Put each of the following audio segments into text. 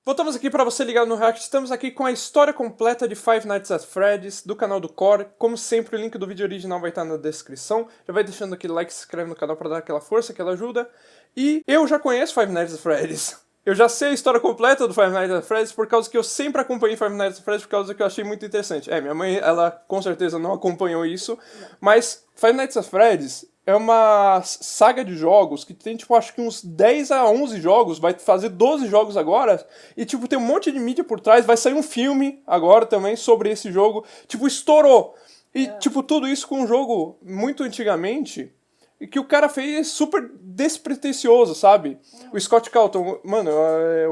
Voltamos aqui para você ligado no React, estamos aqui com a história completa de Five Nights at Freddy's, do canal do Core. Como sempre, o link do vídeo original vai estar na descrição. Já vai deixando aquele like, se inscreve no canal para dar aquela força, aquela ajuda. E eu já conheço Five Nights at Freddy's. Eu já sei a história completa do Five Nights at Freddy's por causa que eu sempre acompanhei Five Nights at Freddy's por causa que eu achei muito interessante. Minha mãe, ela com certeza não acompanhou isso, mas Five Nights at Freddy's é uma saga de jogos que tem, tipo, acho que uns 10 a 11 jogos, vai fazer 12 jogos agora, e, tipo, tem um monte de mídia por trás, vai sair um filme agora também sobre esse jogo, tipo, estourou. E, tipo, tudo isso com um jogo muito antigamente, e que o cara fez super despretensioso, sabe? O Scott Calton, mano,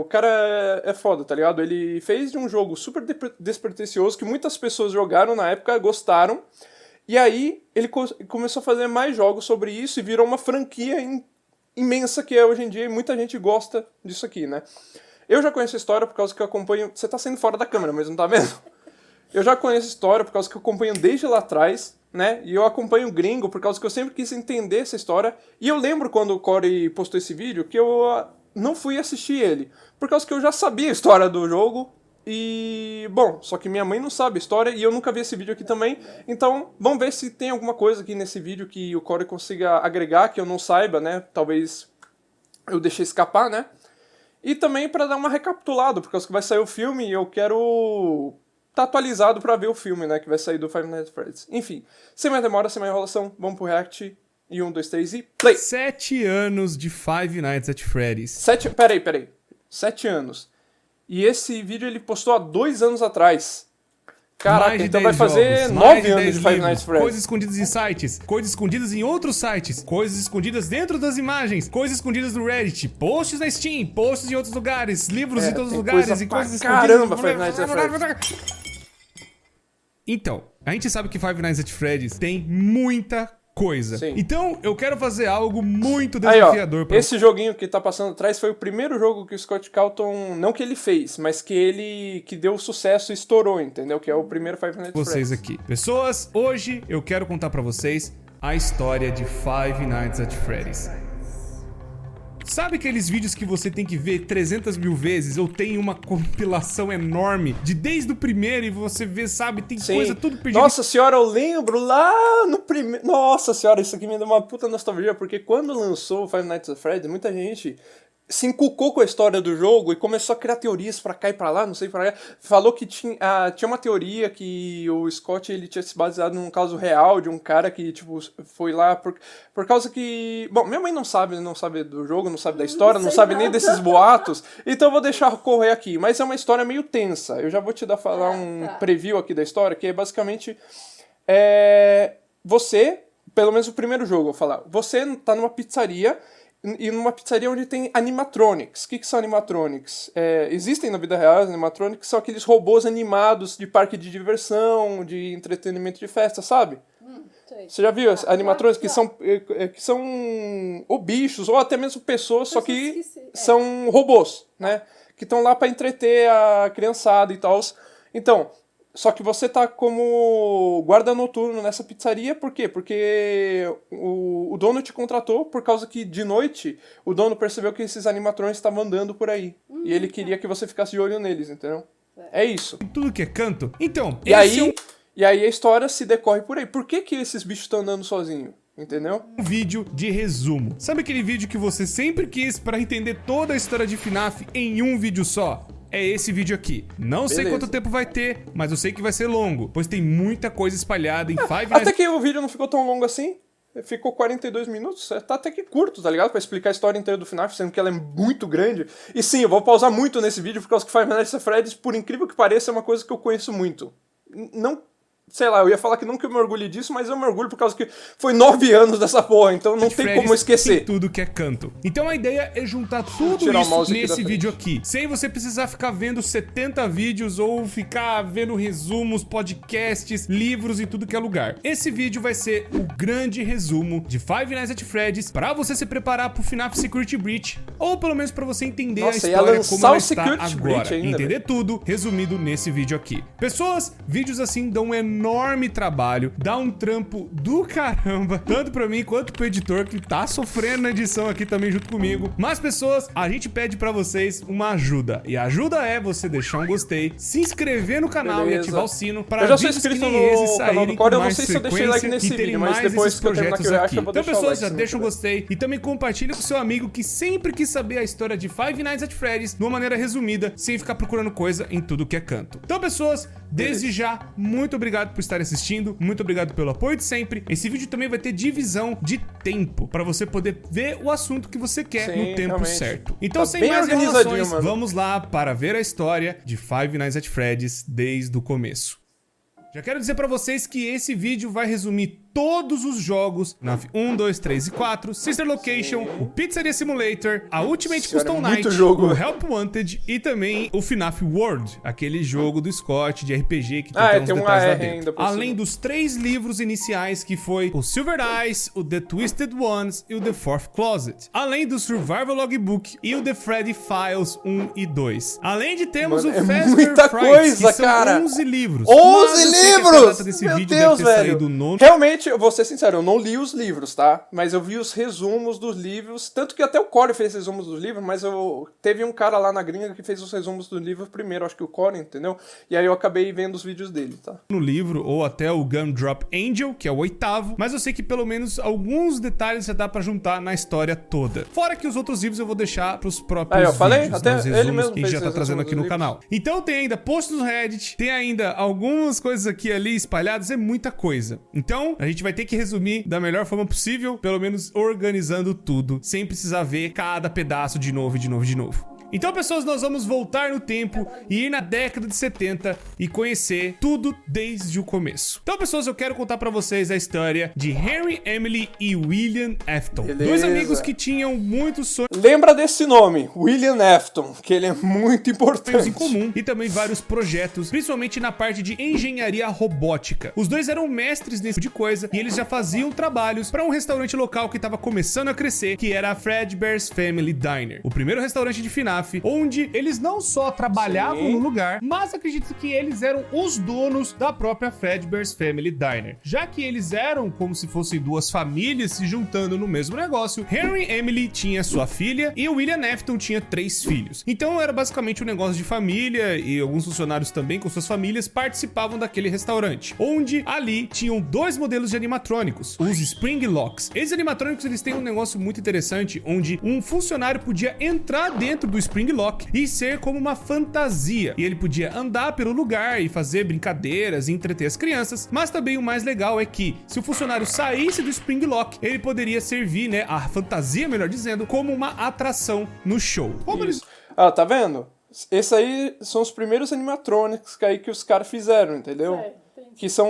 o cara é foda, tá ligado? Ele fez de um jogo super despretensioso, que muitas pessoas jogaram na época, gostaram, e aí ele começou a fazer mais jogos sobre isso e virou uma franquia imensa que é hoje em dia, e muita gente gosta disso aqui, né? Eu já conheço a história por causa que eu acompanho... Você tá saindo fora da câmera, mas não tá vendo? Eu já conheço a história por causa que eu acompanho desde lá atrás, né? E eu acompanho o Gringo por causa que eu sempre quis entender essa história. E eu lembro quando o Corey postou esse vídeo que eu não fui assistir ele, por causa que eu já sabia a história do jogo. E, bom, só que minha mãe não sabe a história e eu nunca vi esse vídeo aqui também. Então, vamos ver se tem alguma coisa aqui nesse vídeo que o Corey consiga agregar, que eu não saiba, né? Talvez eu deixei escapar, né? E também para dar uma recapitulada, por causa que vai sair o filme e eu quero tá atualizado pra ver o filme, né? Que vai sair do Five Nights at Freddy's. Enfim, sem mais demora, sem mais enrolação, vamos pro React. E 1, 2, 3 e play! 7 anos de Five Nights at Freddy's. Peraí. 7 anos. E esse vídeo ele postou há 2 anos atrás. Caraca, então vai fazer 9 anos de Five Nights at Freddy's. Coisas escondidas em sites, coisas escondidas em outros sites, coisas escondidas dentro das imagens, coisas escondidas no Reddit, posts na Steam, posts em outros lugares, livros em todos os lugares e coisas escondidas... Caramba, Five Nights at Freddy's. Então, a gente sabe que Five Nights at Freddy's tem muita coisa. Sim. Então, eu quero fazer algo muito desafiador. Aí, ó, esse joguinho que tá passando atrás foi o primeiro jogo que o Scott Calton, não que ele fez, mas que deu sucesso e estourou, entendeu? Que é o primeiro Five Nights at Freddy's. Vocês aqui. Pessoas, hoje eu quero contar pra vocês a história de Five Nights at Freddy's. Sabe aqueles vídeos que você tem que ver 300 mil vezes? Eu tenho uma compilação enorme de desde o primeiro e você vê, sabe, tem coisa tudo perdida. Nossa senhora, eu lembro lá no primeiro... Nossa senhora, isso aqui me deu uma puta nostalgia, porque quando lançou o Five Nights at Freddy's, muita gente se encucou com a história do jogo e começou a criar teorias pra cá e pra lá, não sei pra lá. Falou que tinha uma teoria que o Scott ele tinha se baseado num caso real de um cara que, tipo, foi lá por causa que... Bom, minha mãe não sabe do jogo, não sabe da história, não sabe nem desses boatos, então eu vou deixar correr aqui. Mas é uma história meio tensa. Eu já vou te falar um preview aqui da história, que é basicamente... Você, pelo menos o primeiro jogo, eu vou falar. Você tá numa pizzaria... E numa pizzaria onde tem animatronics. O que são animatronics? Existem na vida real, animatronics são aqueles robôs animados de parque de diversão, de entretenimento de festa, sabe? Você já viu animatronics que são ou bichos, ou até mesmo pessoas, só que são robôs, né? Que estão lá para entreter a criançada e tal. Então... Só que você tá como guarda noturno nessa pizzaria, por quê? Porque o dono te contratou por causa que de noite o dono percebeu que esses animatrônicos estavam andando por aí. E ele queria que você ficasse de olho neles, entendeu? É isso. Tudo que é canto. Então, e aí a história se decorre por aí. Por que esses bichos estão andando sozinhos? Entendeu? Um vídeo de resumo. Sabe aquele vídeo que você sempre quis pra entender toda a história de FNAF em um vídeo só? É esse vídeo aqui. Não sei quanto tempo vai ter, mas eu sei que vai ser longo, pois tem muita coisa espalhada em Five Nights... Até que o vídeo não ficou tão longo assim. Ficou 42 minutos, tá até que curto, tá ligado? Pra explicar a história inteira do FNAF, sendo que ela é muito grande. E sim, eu vou pausar muito nesse vídeo, por causa que Five Nights at Freddy's, por incrível que pareça, é uma coisa que eu conheço muito. Não... Sei lá, eu ia falar que não que eu me orgulhe disso, mas eu me orgulho por causa que foi 9 anos dessa porra, então não tem como esquecer. Tem tudo que é canto. Então a ideia é juntar tudo isso nesse vídeo aqui, sem você precisar ficar vendo 70 vídeos ou ficar vendo resumos, podcasts, livros e tudo que é lugar. Esse vídeo vai ser o grande resumo de Five Nights at Freddy's pra você se preparar pro FNAF Security Breach, ou pelo menos pra você entender a história como ela está agora. Entender tudo resumido nesse vídeo aqui. Pessoas, vídeos assim dão um enorme trabalho, dá um trampo do caramba, tanto pra mim quanto pro editor, que tá sofrendo na edição aqui também junto comigo. Mas, pessoas, a gente pede pra vocês uma ajuda. E a ajuda é você deixar um gostei, se inscrever no canal e ativar o sino para vídeos que nem esses saírem com mais frequência e terem mais esses projetos aqui. Então, pessoas, já deixa um gostei e também compartilha com seu amigo que sempre quis saber a história de Five Nights at Freddy's de uma maneira resumida, sem ficar procurando coisa em tudo que é canto. Então, pessoas, desde já, muito obrigado por estar assistindo, muito obrigado pelo apoio de sempre. Esse vídeo também vai ter divisão de tempo, para você poder ver o assunto que você quer no tempo realmente certo. Então, tá sem mais enrolações, vamos lá para ver a história de Five Nights at Freddy's desde o começo. Já quero dizer pra vocês que esse vídeo vai resumir todos os jogos, NAF 1, 2, 3 e 4, Sister Location, o Pizzeria Simulator, a Ultimate Custom Night, o Help Wanted e também o FNAF World, aquele jogo do Scott de RPG que tem até uns detalhes lá dentro. Além dos 3 livros iniciais que foi o Silver Eyes, o The Twisted Ones e o The Fourth Closet. Além do Survival Logbook e o The Freddy Files 1 e 2. Além de termos o Faster muita Frights, coisa, que são cara. 11 livros. 11 livros! Desse Meu vídeo Deus, deve ter velho. saído nono. Realmente, eu vou ser sincero, eu não li os livros, tá? Mas eu vi os resumos dos livros, tanto que até o Corey fez resumos dos livros, mas teve um cara lá na gringa que fez os resumos dos livros primeiro, acho que o Corey, entendeu? E aí eu acabei vendo os vídeos dele, tá? No livro, ou até o Gumdrop Angel, que é o 8º, mas eu sei que pelo menos alguns detalhes já dá pra juntar na história toda. Fora que os outros livros eu vou deixar pros próprios eu falei, vídeos, até os ele resumos mesmo que a gente já tá trazendo aqui no livros. canal. Então tem ainda posts no Reddit, tem ainda algumas coisas aqui e ali espalhadas, é muita coisa. Então, a gente vai ter que resumir da melhor forma possível, pelo menos organizando tudo, sem precisar ver cada pedaço de novo, de novo, de novo. Então, pessoas, nós vamos voltar no tempo e ir na década de 70 e conhecer tudo desde o começo. Então, pessoas, eu quero contar pra vocês a história de Henry, Emily e William Afton. Beleza. Dois amigos que tinham muitos sonhos Lembra desse nome, William Afton, que ele é muito importante. em comum e também vários projetos, principalmente na parte de engenharia robótica. Os dois eram mestres nesse tipo de coisa e eles já faziam trabalhos para um restaurante local que estava começando a crescer, que era a Fredbear's Family Diner, o primeiro restaurante de FNAF, onde eles não só trabalhavam no lugar, mas acredito que eles eram os donos da própria Fredbear's Family Diner. Já que eles eram como se fossem duas famílias se juntando no mesmo negócio, Henry Emily tinha sua filha e o William Afton tinha 3 filhos. Então era basicamente um negócio de família e alguns funcionários também com suas famílias participavam daquele restaurante, onde ali tinham 2 modelos de animatrônicos, os Spring Locks. Esses animatrônicos eles têm um negócio muito interessante, onde um funcionário podia entrar dentro do Spring Lock e ser como uma fantasia. E ele podia andar pelo lugar e fazer brincadeiras e entreter as crianças. Mas também o mais legal é que, se o funcionário saísse do Spring Lock, ele poderia servir, né, a fantasia, melhor dizendo, como uma atração no show. Como eles... Ah, tá vendo? Esses aí são os primeiros animatronics que os caras fizeram, entendeu? Que são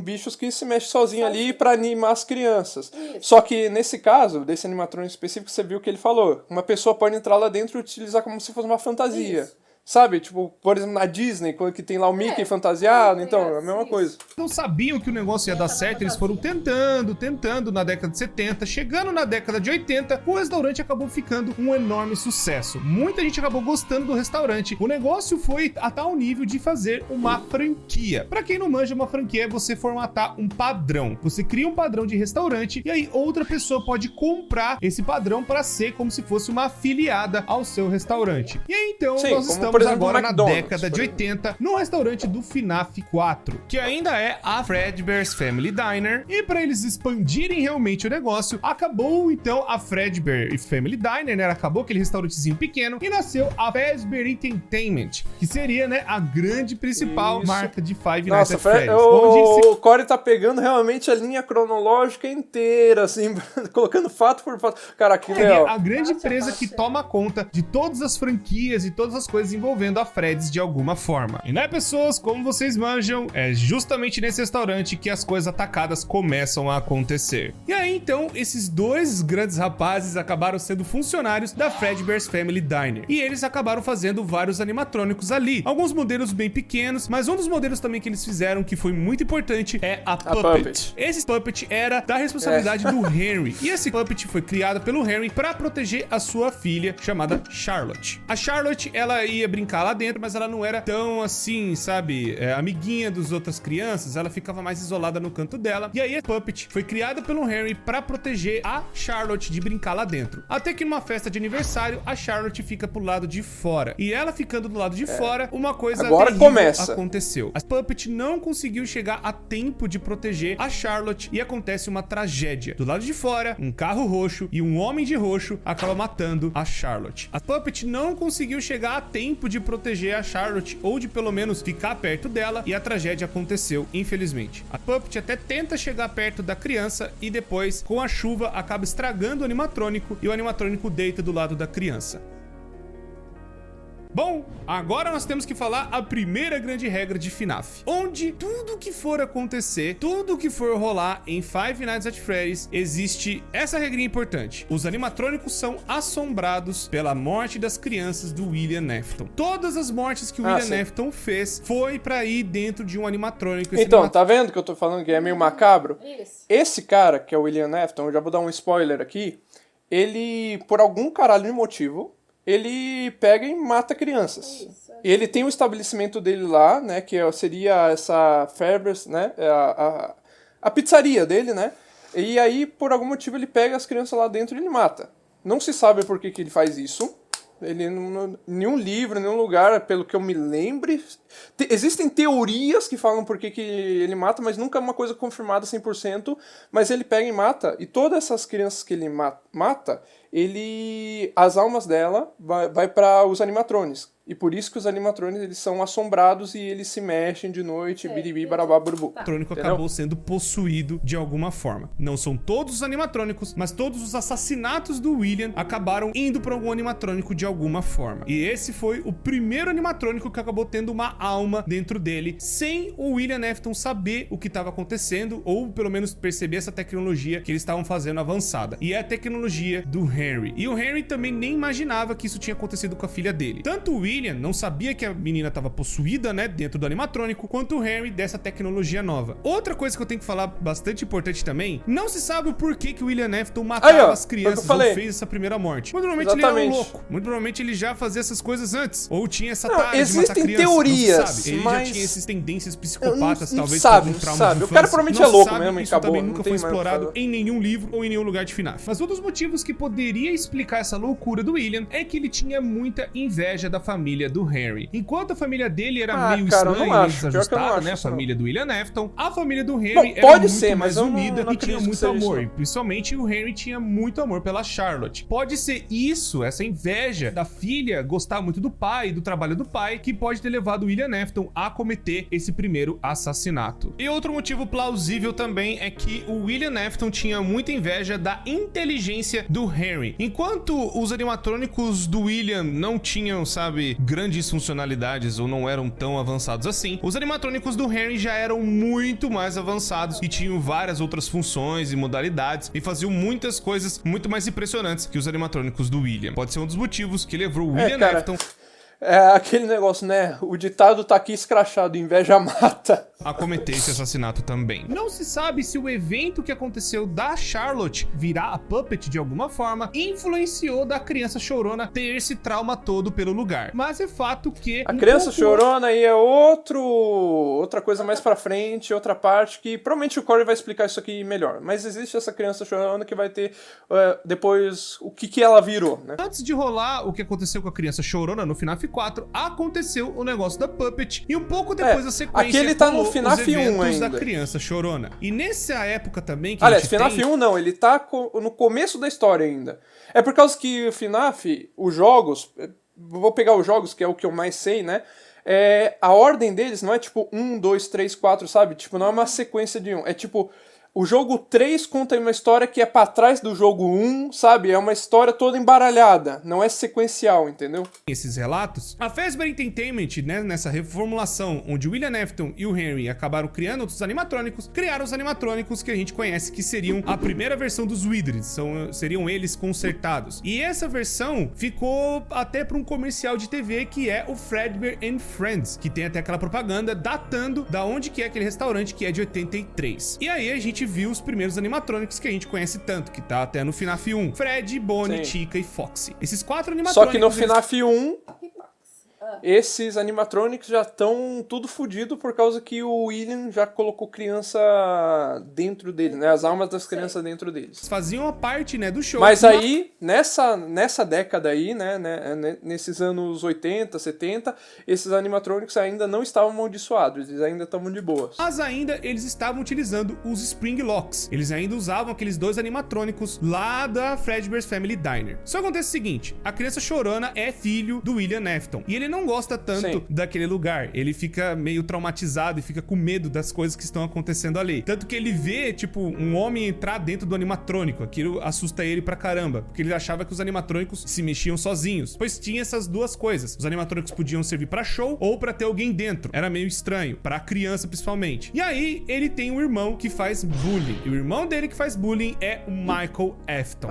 bichos que se mexem sozinhos ali pra animar as crianças. Isso. Só que nesse caso, desse animatrônico específico, você viu o que ele falou. Uma pessoa pode entrar lá dentro e utilizar como se fosse uma fantasia. Isso. Sabe? Tipo, por exemplo, na Disney, quando que tem lá o Mickey fantasiado, então, é a mesma coisa. Não sabiam que o negócio ia dar certo, eles foram tentando na década de 70, chegando na década de 80, o restaurante acabou ficando um enorme sucesso. Muita gente acabou gostando do restaurante. O negócio foi a tal nível de fazer uma franquia. Pra quem não manja, uma franquia é você formatar um padrão. Você cria um padrão de restaurante e aí outra pessoa pode comprar esse padrão para ser como se fosse uma afiliada ao seu restaurante. E aí, então, sim, nós estamos agora na década de 80, no restaurante do FNAF 4, que ainda é a Fredbear's Family Diner, e para eles expandirem realmente o negócio, acabou então a Fredbear's Family Diner, né? Acabou aquele restaurantezinho pequeno e nasceu a Fazbear Entertainment, que seria, né, a grande principal marca de Five Nights at Freddy's. O Corey tá pegando realmente a linha cronológica inteira, assim, colocando fato por fato. Cara, aqui é a grande empresa que toma conta de todas as franquias e todas as coisas envolvendo a Freddy's de alguma forma. E né, pessoas, como vocês manjam, é justamente nesse restaurante que as coisas atacadas começam a acontecer. E aí, então, esses 2 grandes rapazes acabaram sendo funcionários da Fredbear's Family Diner. E eles acabaram fazendo vários animatrônicos ali. Alguns modelos bem pequenos, mas um dos modelos também que eles fizeram, que foi muito importante, é a Puppet. Esse Puppet era da responsabilidade do Henry. E esse Puppet foi criado pelo Henry para proteger a sua filha, chamada Charlotte. A Charlotte, ela ia brincar lá dentro, mas ela não era tão assim, sabe, amiguinha das outras crianças, ela ficava mais isolada no canto dela. E aí a Puppet foi criada pelo Henry pra proteger a Charlotte de brincar lá dentro. Até que numa festa de aniversário, a Charlotte fica pro lado de fora. E ela ficando do lado de fora, uma coisa agora começa. Aconteceu. A Puppet não conseguiu chegar a tempo de proteger a Charlotte e acontece uma tragédia. Do lado de fora, um carro roxo e um homem de roxo acaba matando a Charlotte. A Puppet não conseguiu chegar a tempo de proteger a Charlotte ou de pelo menos ficar perto dela e a tragédia aconteceu, infelizmente. A Puppet até tenta chegar perto da criança e depois, com a chuva, acaba estragando o animatrônico e o animatrônico deita do lado da criança. Bom, agora nós temos que falar a primeira grande regra de FNAF, onde tudo que for acontecer, tudo que for rolar em Five Nights at Freddy's, existe essa regrinha importante. Os animatrônicos são assombrados pela morte das crianças do William Afton. Todas as mortes que o William Afton fez foi pra ir dentro de um animatrônico. Então, tá vendo que eu tô falando que é meio macabro? Isso. Esse cara, que é o William Afton, eu já vou dar um spoiler aqui, ele, por algum caralho de motivo, ele pega e mata crianças. Isso. Ele tem o estabelecimento dele lá, né, que seria essa Ferber's, né, a pizzaria dele, né, e aí, por algum motivo, ele pega as crianças lá dentro e ele mata. Não se sabe por que ele faz isso. Ele, nenhum livro, nenhum lugar, pelo que eu me lembre... Existem teorias que falam por que ele mata, mas nunca é uma coisa confirmada 100%, mas ele pega e mata, e todas essas crianças que ele mata, as almas dela vai para os animatrônicos. E por isso que os animatrônicos, eles são assombrados e eles se mexem de noite, biribi, barabá, burubu. O animatrônico acabou sendo possuído de alguma forma. Não são todos os animatrônicos, mas todos os assassinatos do William acabaram indo para algum animatrônico de alguma forma. E esse foi o primeiro animatrônico que acabou tendo uma alma dentro dele, sem o William Afton saber o que estava acontecendo, ou pelo menos perceber essa tecnologia que eles estavam fazendo avançada. E é a tecnologia do Henry. E o Henry também nem imaginava que isso tinha acontecido com a filha dele. Tanto o William não sabia que a menina estava possuída, né, dentro do animatrônico, quanto o Henry dessa tecnologia nova. Outra coisa que eu tenho que falar bastante importante também, não se sabe o porquê que o William Afton matava as crianças ou fez essa primeira morte. Muito provavelmente ele era um louco. Muito provavelmente ele já fazia essas coisas antes. Ou tinha essa tarde de matar crianças. Teorias, ele já tinha essas tendências psicopatas, talvez sabe, por trauma de o cara provavelmente é louco mesmo, isso acabou. Também nunca foi explorado em nenhum livro ou em nenhum lugar de FNAF. Mas um dos motivos que poderia explicar essa loucura do William é que ele tinha muita inveja da família do Henry. Enquanto a família dele era meio estranha, meio desajustada, né? A família do William Afton, a família do Henry era muito mais unida e tinha muito amor. E principalmente o Henry tinha muito amor pela Charlotte. Pode ser isso, essa inveja da filha gostar muito do pai, do trabalho do pai, que pode ter levado o William Afton a cometer esse primeiro assassinato. E outro motivo plausível também é que o William Afton tinha muita inveja da inteligência do Henry. Enquanto os animatrônicos do William não tinham, sabe, grandes funcionalidades ou não eram tão avançados assim, os animatrônicos do Henry já eram muito mais avançados e tinham várias outras funções e modalidades e faziam muitas coisas muito mais impressionantes que os animatrônicos do William. Pode ser um dos motivos que levou o William Afton... É aquele negócio, né? O ditado tá aqui escrachado, inveja mata. A cometer esse assassinato também. Não se sabe se o evento que aconteceu da Charlotte virar a Puppet de alguma forma influenciou da criança chorona ter esse trauma todo pelo lugar. Mas é fato que... A criança chorona aí é outra coisa mais pra frente, outra parte que provavelmente o Corey vai explicar isso aqui melhor. Mas existe essa criança chorona que vai ter depois o que ela virou, né? Antes de rolar o que aconteceu com a criança chorona no FNAF 4, aconteceu o negócio da Puppet e um pouco depois a sequência aqui ele tá no FNAF 1 ainda. Da criança chorona. E nessa época também que aliás, FNAF 1 não, ele tá no começo da história ainda. É por causa que o FNAF, os jogos, vou pegar os jogos que é o que eu mais sei, né? A ordem deles não é tipo 1, 2, 3, 4, sabe? Tipo, não é uma sequência de 1, é tipo... O jogo 3 conta uma história que é pra trás do jogo 1, sabe? É uma história toda embaralhada, não é sequencial, entendeu? Esses relatos, a Fazbear Entertainment, né, nessa reformulação, onde o William Afton e o Henry acabaram criando outros animatrônicos, criaram os animatrônicos que a gente conhece, que seriam a primeira versão dos Wizards, seriam eles consertados. E essa versão ficou até pra um comercial de TV que é o Fazbear and Friends, que tem até aquela propaganda datando da onde que é aquele restaurante, que é de 83. E aí a gente viu os primeiros animatrônicos que a gente conhece tanto, que tá até no FNAF 1. Fred, Bonnie, Chica e Foxy. Esses 4 animatrônicos... Só que no FNAF 1... esses animatronics já estão tudo fodido por causa que o William já colocou criança dentro dele, né? As almas das crianças dentro deles. Faziam a parte, né, do show. Mas aí, nessa década aí, né, nesses anos 80, 70, esses animatronics ainda não estavam amaldiçoados, eles ainda estavam de boas. Mas ainda eles estavam utilizando os Spring Locks. Eles ainda usavam aqueles 2 animatrônicos lá da Fredbear's Family Diner. Só acontece o seguinte, a criança chorona é filho do William Afton. E ele não gosta tanto daquele lugar. Ele fica meio traumatizado e fica com medo das coisas que estão acontecendo ali. Tanto que ele vê, tipo, um homem entrar dentro do animatrônico. Aquilo assusta ele pra caramba. Porque ele achava que os animatrônicos se mexiam sozinhos. Pois tinha essas 2 coisas. Os animatrônicos podiam servir pra show ou pra ter alguém dentro. Era meio estranho. Pra criança, principalmente. E aí, ele tem um irmão que faz bullying. E o irmão dele que faz bullying é o Michael Afton.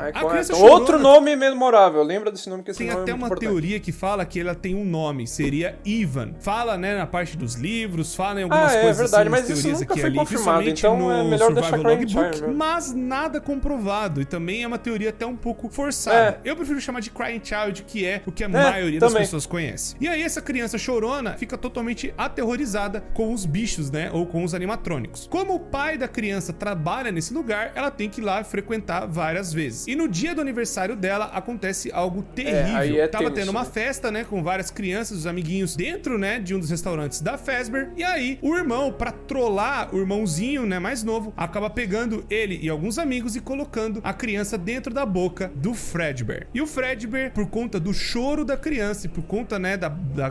Outro nome memorável. Lembra desse nome que esse tem nome até uma teoria que fala que ela tem um nome, seria Ivan. Fala, né, na parte dos livros, fala em algumas coisas verdade, assim, mas isso teorias nunca aqui foi ali, confirmado, então é melhor deixar Logbook, Child, mas nada comprovado, e também é uma teoria até um pouco forçada. Eu prefiro chamar de Crying Child, que é o que a maioria das pessoas conhece. E aí essa criança chorona fica totalmente aterrorizada com os bichos, né, ou com os animatrônicos. Como o pai da criança trabalha nesse lugar, ela tem que ir lá frequentar várias vezes. E no dia do aniversário dela, acontece algo terrível. Tava tendo uma festa, né, com várias crianças, os amiguinhos dentro, né, de um dos restaurantes da Fazbear. E aí, o irmão, pra trollar o irmãozinho, né, mais novo, acaba pegando ele e alguns amigos e colocando a criança dentro da boca do Fredbear. E o Fredbear, por conta do choro da criança e por conta, né,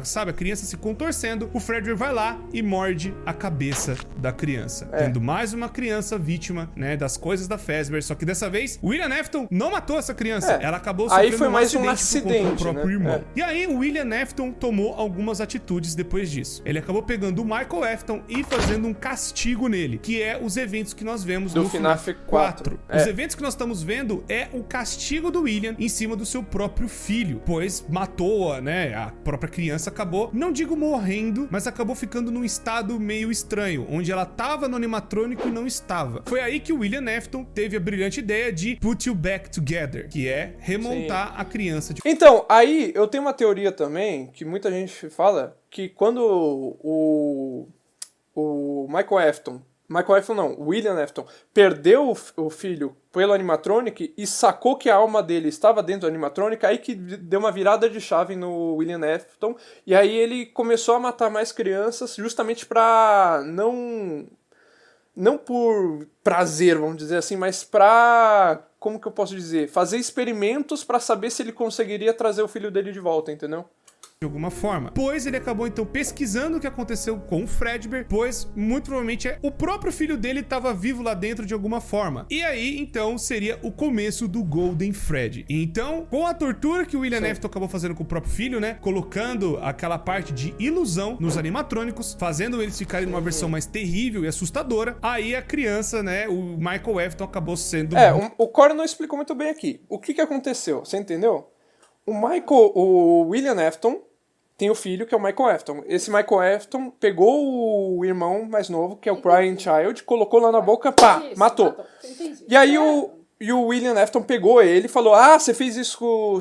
sabe, a criança se contorcendo, o Fredbear vai lá e morde a cabeça da criança. Tendo mais uma criança vítima, né, das coisas da Fazbear. Só que dessa vez, o William Afton não matou essa criança. Ela acabou sofrendo um acidente por conta do próprio irmão. E aí, o William Afton tomou algumas atitudes depois disso. Ele acabou pegando o Michael Afton e fazendo um castigo nele, que é os eventos que nós vemos no FNAF 4. Os eventos que nós estamos vendo é o castigo do William em cima do seu próprio filho, pois matou, né, a própria criança acabou, não digo morrendo, mas acabou ficando num estado meio estranho, onde ela tava no animatrônico e não estava. Foi aí que o William Afton teve a brilhante ideia de Put You Back Together, que é remontar a criança. Então, aí eu tenho uma teoria também, que muita gente fala, que quando o William Afton perdeu o filho pelo animatronic e sacou que a alma dele estava dentro do animatronic, aí que deu uma virada de chave no William Afton, e aí ele começou a matar mais crianças justamente pra não por prazer, vamos dizer assim, mas pra, como que eu posso dizer, fazer experimentos pra saber se ele conseguiria trazer o filho dele de volta, entendeu? De alguma forma. Pois ele acabou então pesquisando o que aconteceu com o Fredbear, pois muito provavelmente o próprio filho dele estava vivo lá dentro de alguma forma. E aí então seria o começo do Golden Freddy. Então, com a tortura que o William Afton acabou fazendo com o próprio filho, né, colocando aquela parte de ilusão nos animatrônicos, fazendo eles ficarem numa versão mais terrível e assustadora, aí a criança, né, o Michael Afton acabou sendo... o Corey não explicou muito bem aqui. O que aconteceu? Você entendeu? O William Afton tem o filho, que é o Michael Afton. Esse Michael Afton pegou o irmão mais novo, que é o Crying Child, colocou lá na boca, pá, matou. E aí o William Afton pegou ele e falou, você fez isso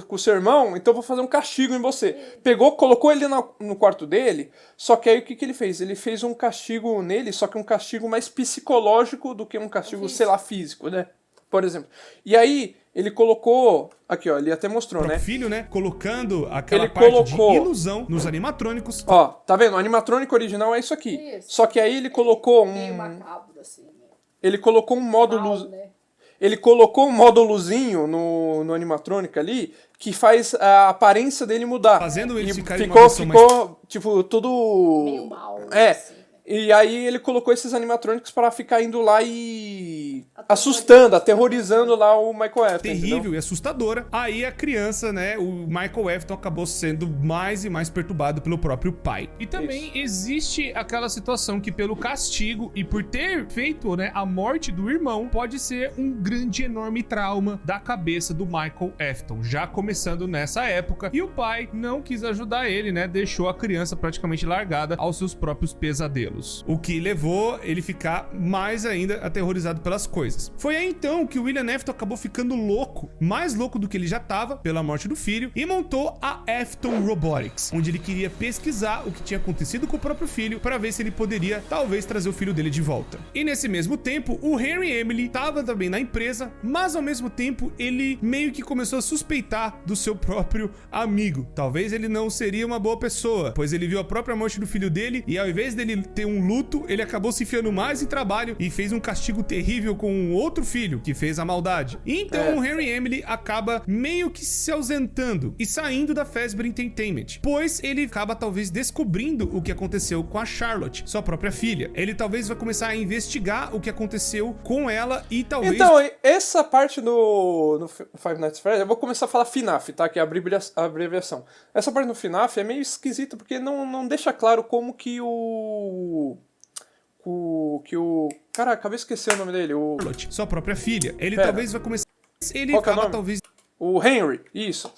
com o seu irmão? Então eu vou fazer um castigo em você. Pegou, colocou ele no quarto dele, só que aí o que ele fez? Ele fez um castigo nele, só que um castigo mais psicológico do que um castigo, sei lá, físico, né? Por exemplo. E aí, ele colocou... Aqui, ó, ele até mostrou, né? O filho, né? Colocando aquela parte de ilusão nos animatrônicos. Ó, tá vendo? O animatrônico original é isso aqui. Isso. Só que aí ele colocou meio macabro, assim, né? Ele colocou um módulo... Né? Ele colocou um módulozinho no animatrônico ali, que faz a aparência dele mudar. Fazendo ele ficar ficou, tipo, tudo... meio mal, assim. E aí ele colocou esses animatrônicos para ficar indo lá e assustando, aterrorizando lá o Michael Afton. Terrível, entendeu? E assustadora. Aí a criança, né, o Michael Afton acabou sendo mais e mais perturbado pelo próprio pai. E também existe aquela situação que pelo castigo e por ter feito, né, a morte do irmão, pode ser um grande, enorme trauma da cabeça do Michael Afton, já começando nessa época. E o pai não quis ajudar ele, né, deixou a criança praticamente largada aos seus próprios pesadelos. vê-los, o que levou ele ficar mais ainda aterrorizado pelas coisas. Foi aí então que o William Afton acabou ficando louco, mais louco do que ele já estava pela morte do filho, e montou a Afton Robotics, onde ele queria pesquisar o que tinha acontecido com o próprio filho para ver se ele poderia talvez trazer o filho dele de volta. E nesse mesmo tempo, o Henry Emily estava também na empresa, mas ao mesmo tempo ele meio que começou a suspeitar do seu próprio amigo. Talvez ele não seria uma boa pessoa, pois ele viu a própria morte do filho dele e ao invés dele ter um luto, ele acabou se enfiando mais em trabalho e fez um castigo terrível com um outro filho que fez a maldade. Então o Henry Emily acaba meio que se ausentando e saindo da Fazbear Entertainment, pois ele acaba talvez descobrindo o que aconteceu com a Charlotte, sua própria filha. Ele talvez vai começar a investigar o que aconteceu com ela e talvez... Então, essa parte no Five Nights at Freddy's, eu vou começar a falar FNAF, tá? Que é a abreviação. Essa parte no FNAF é meio esquisita porque não deixa claro como que o... Caraca, acabei de esquecer o nome dele. Charlotte, sua própria filha. Ele talvez vai começar... Ele Qual que é o acaba nome? talvez... O Henry, isso.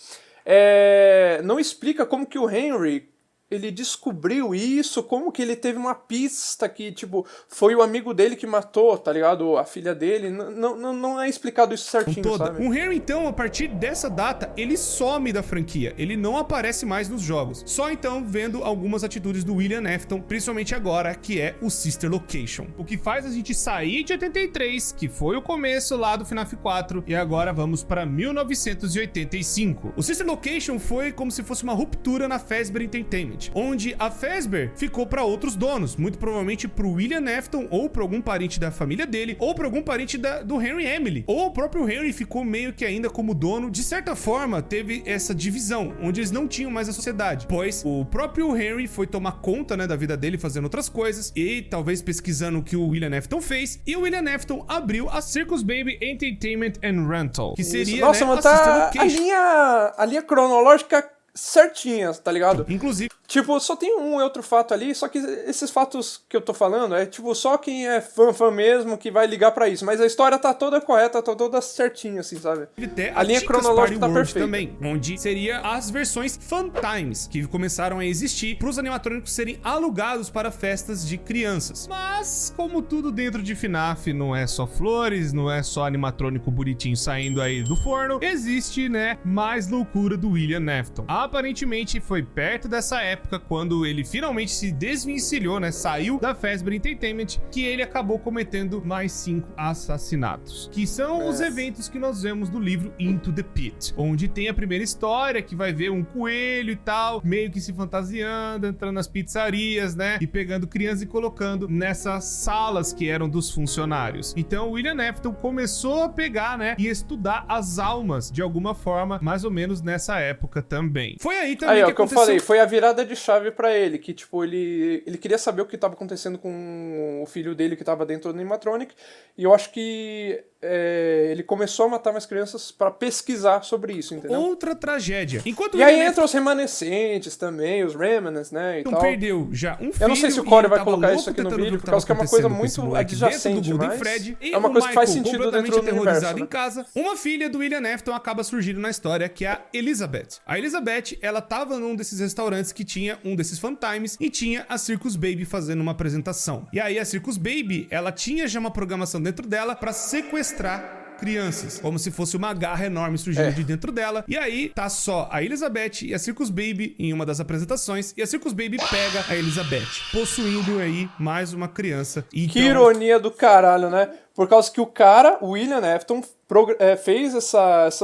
Não explica como que o Henry... ele descobriu isso, como que ele teve uma pista que, tipo, foi o amigo dele que matou, tá ligado? A filha dele. Não é explicado isso certinho, sabe? O Henry, então, a partir dessa data, ele some da franquia. Ele não aparece mais nos jogos. Só então vendo algumas atitudes do William Afton, principalmente agora, que é o Sister Location. O que faz a gente sair de 83, que foi o começo lá do FNAF 4, e agora vamos para 1985. O Sister Location foi como se fosse uma ruptura na Fazbear Entertainment, onde a Fazbear ficou para outros donos, muito provavelmente pro William Afton, ou para algum parente da família dele, ou para algum parente do Henry Emily, ou o próprio Henry ficou meio que ainda como dono. De certa forma, teve essa divisão, onde eles não tinham mais a sociedade, pois o próprio Henry foi tomar conta, né, da vida dele, fazendo outras coisas, e talvez pesquisando o que o William Afton fez, e o William Afton abriu a Circus Baby Entertainment and Rental, que seria, nossa, né, mas tá a linha cronológica certinha, tá ligado? Inclusive, tipo, só tem um e outro fato ali, só que esses fatos que eu tô falando é, tipo, só quem é fã mesmo que vai ligar pra isso, mas a história tá toda correta, tá toda certinha, assim, sabe? A linha cronológica tá perfeita. Também, onde seria as versões Fun Times, que começaram a existir pros animatrônicos serem alugados para festas de crianças. Mas, como tudo dentro de FNAF, não é só flores, não é só animatrônico bonitinho saindo aí do forno, existe, né, mais loucura do William Afton. Aparentemente foi perto dessa época, quando ele finalmente se desvencilhou, né, saiu da Fazbear Entertainment, que ele acabou cometendo mais 5 assassinatos, que são os eventos que nós vemos no livro Into the Pit, onde tem a primeira história, que vai ver um coelho e tal, meio que se fantasiando, entrando nas pizzarias, né, e pegando crianças e colocando nessas salas que eram dos funcionários. Então o William Afton começou a pegar, né, e estudar as almas de alguma forma, mais ou menos nessa época também. Foi aí também que aconteceu... eu falei, foi a virada de chave pra ele, que tipo, ele queria saber o que tava acontecendo com o filho dele que tava dentro do animatronic, e eu acho que ele começou a matar mais crianças pra pesquisar sobre isso, entendeu? Outra tragédia. E aí entra os remanescentes também, os remnants, né, e tal. Perdeu já um filho. Eu não sei se o Corey vai colocar isso aqui no vídeo, por causa que é uma coisa muito adjacente, mas é uma coisa que faz sentido dentro do universo, né? Em casa. Uma filha do William Afton acaba surgindo na história, que é a Elizabeth. A Elizabeth, ela tava num desses restaurantes que tinha um desses Fun Times e tinha a Circus Baby fazendo uma apresentação. E aí a Circus Baby, ela tinha já uma programação dentro dela pra sequestrar crianças, como se fosse uma garra enorme surgindo de dentro dela. E aí tá só a Elizabeth e a Circus Baby em uma das apresentações, e a Circus Baby pega a Elizabeth, possuindo aí mais uma criança. Então... Que ironia do caralho, né? Por causa que o cara, o William Afton, fez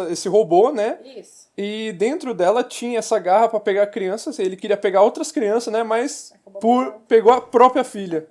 esse robô, né? Isso. E dentro dela tinha essa garra pra pegar crianças, ele queria pegar outras crianças, né? Mas pegou a própria filha.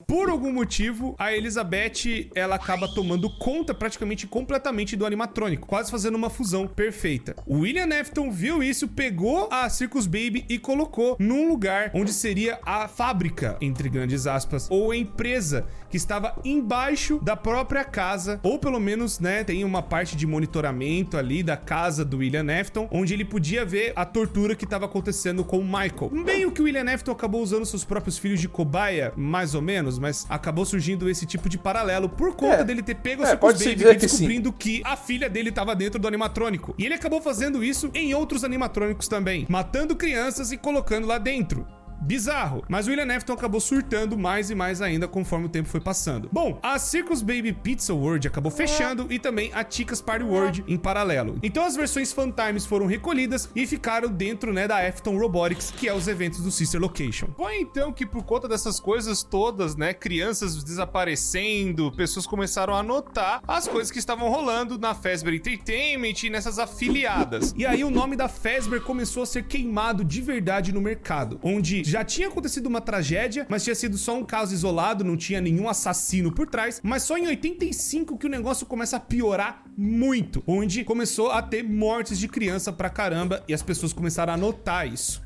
Por algum motivo, a Elizabeth, ela acaba tomando conta praticamente completamente do animatrônico, quase fazendo uma fusão perfeita. O William Afton viu isso, pegou a Circus Baby e colocou num lugar onde seria a fábrica, entre grandes aspas, ou a empresa que estava embaixo da própria casa, ou pelo menos, né, tem uma parte de monitoramento ali da casa do William Afton, onde ele podia ver a tortura que estava acontecendo com o Michael. Meio que o William Afton acabou usando seus próprios filhos de cobaia, mais ou menos, mas acabou surgindo esse tipo de paralelo por conta dele ter pego a Circus Baby e descobrindo que a filha dele estava dentro do animatrônico. E ele acabou fazendo isso em outros animatrônicos também, matando crianças e colocando lá dentro bizarro. Mas o William Afton acabou surtando mais e mais ainda conforme o tempo foi passando. Bom, a Circus Baby Pizza World acabou fechando e também a Chica's Party World em paralelo. Então as versões Funtimes foram recolhidas e ficaram dentro, né, da Afton Robotics, que é os eventos do Sister Location. Foi então que por conta dessas coisas todas, né, crianças desaparecendo, pessoas começaram a notar as coisas que estavam rolando na Fazbear Entertainment e nessas afiliadas. E aí o nome da Fazbear começou a ser queimado de verdade no mercado, onde já tinha acontecido uma tragédia, mas tinha sido só um caso isolado, não tinha nenhum assassino por trás, mas só em 85 que o negócio começa a piorar muito, onde começou a ter mortes de criança pra caramba e as pessoas começaram a notar isso.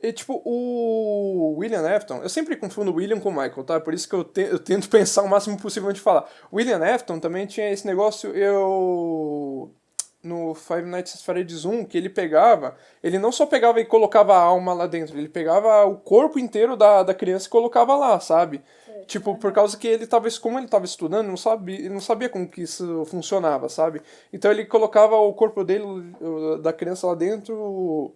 E tipo, o William Afton, eu sempre confundo o William com o Michael, tá? Por isso que eu tento pensar o máximo possível antes de falar. O William Afton também tinha esse negócio, no Five Nights at Freddy's 1, que ele não só pegava e colocava a alma lá dentro, ele pegava o corpo inteiro da criança e colocava lá, sabe? Tipo, por causa que como ele tava estudando, ele não sabia como que isso funcionava, sabe? Então ele colocava o corpo da criança lá dentro,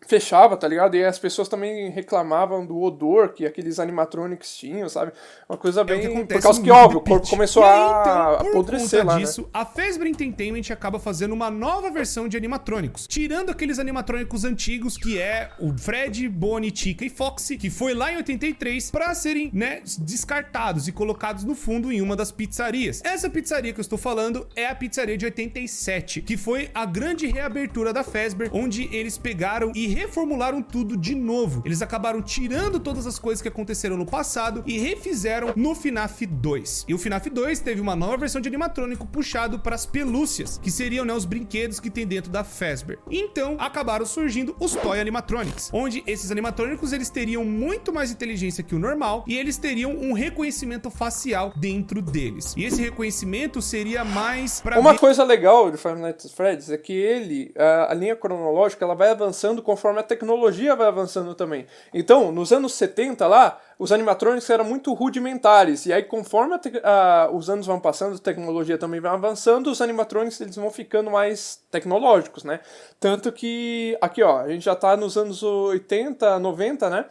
fechava, tá ligado? E as pessoas também reclamavam do odor que aqueles animatronics tinham, sabe? Uma coisa bem... Por causa que, óbvio, o corpo começou a apodrecer lá, disso, né? A Fazbear Entertainment acaba fazendo uma nova versão de animatrônicos, tirando aqueles animatrônicos antigos, que é o Fred, Bonnie, Chica e Foxy, que foi lá em 83, pra serem, né, descartados e colocados no fundo em uma das pizzarias. Essa pizzaria que eu estou falando é a pizzaria de 87, que foi a grande reabertura da Fazbear, onde eles pegaram e reformularam tudo de novo. Eles acabaram tirando todas as coisas que aconteceram no passado e refizeram no FNAF 2. E o FNAF 2 teve uma nova versão de animatrônico puxado para as pelúcias, que seriam, né, os brinquedos que tem dentro da Fazbear. Então, acabaram surgindo os Toy Animatronics, onde esses animatrônicos eles teriam muito mais inteligência que o normal e eles teriam um reconhecimento facial dentro deles. E esse reconhecimento seria mais para uma coisa legal de Five Nights at Freddy's é que a linha cronológica, ela vai avançando conforme a tecnologia vai avançando também. Então, nos anos 70 lá, os animatronics eram muito rudimentares, e aí conforme os anos vão passando, a tecnologia também vai avançando, os animatronics eles vão ficando mais tecnológicos, né? Tanto que, aqui ó, a gente já tá nos anos 80, 90, né?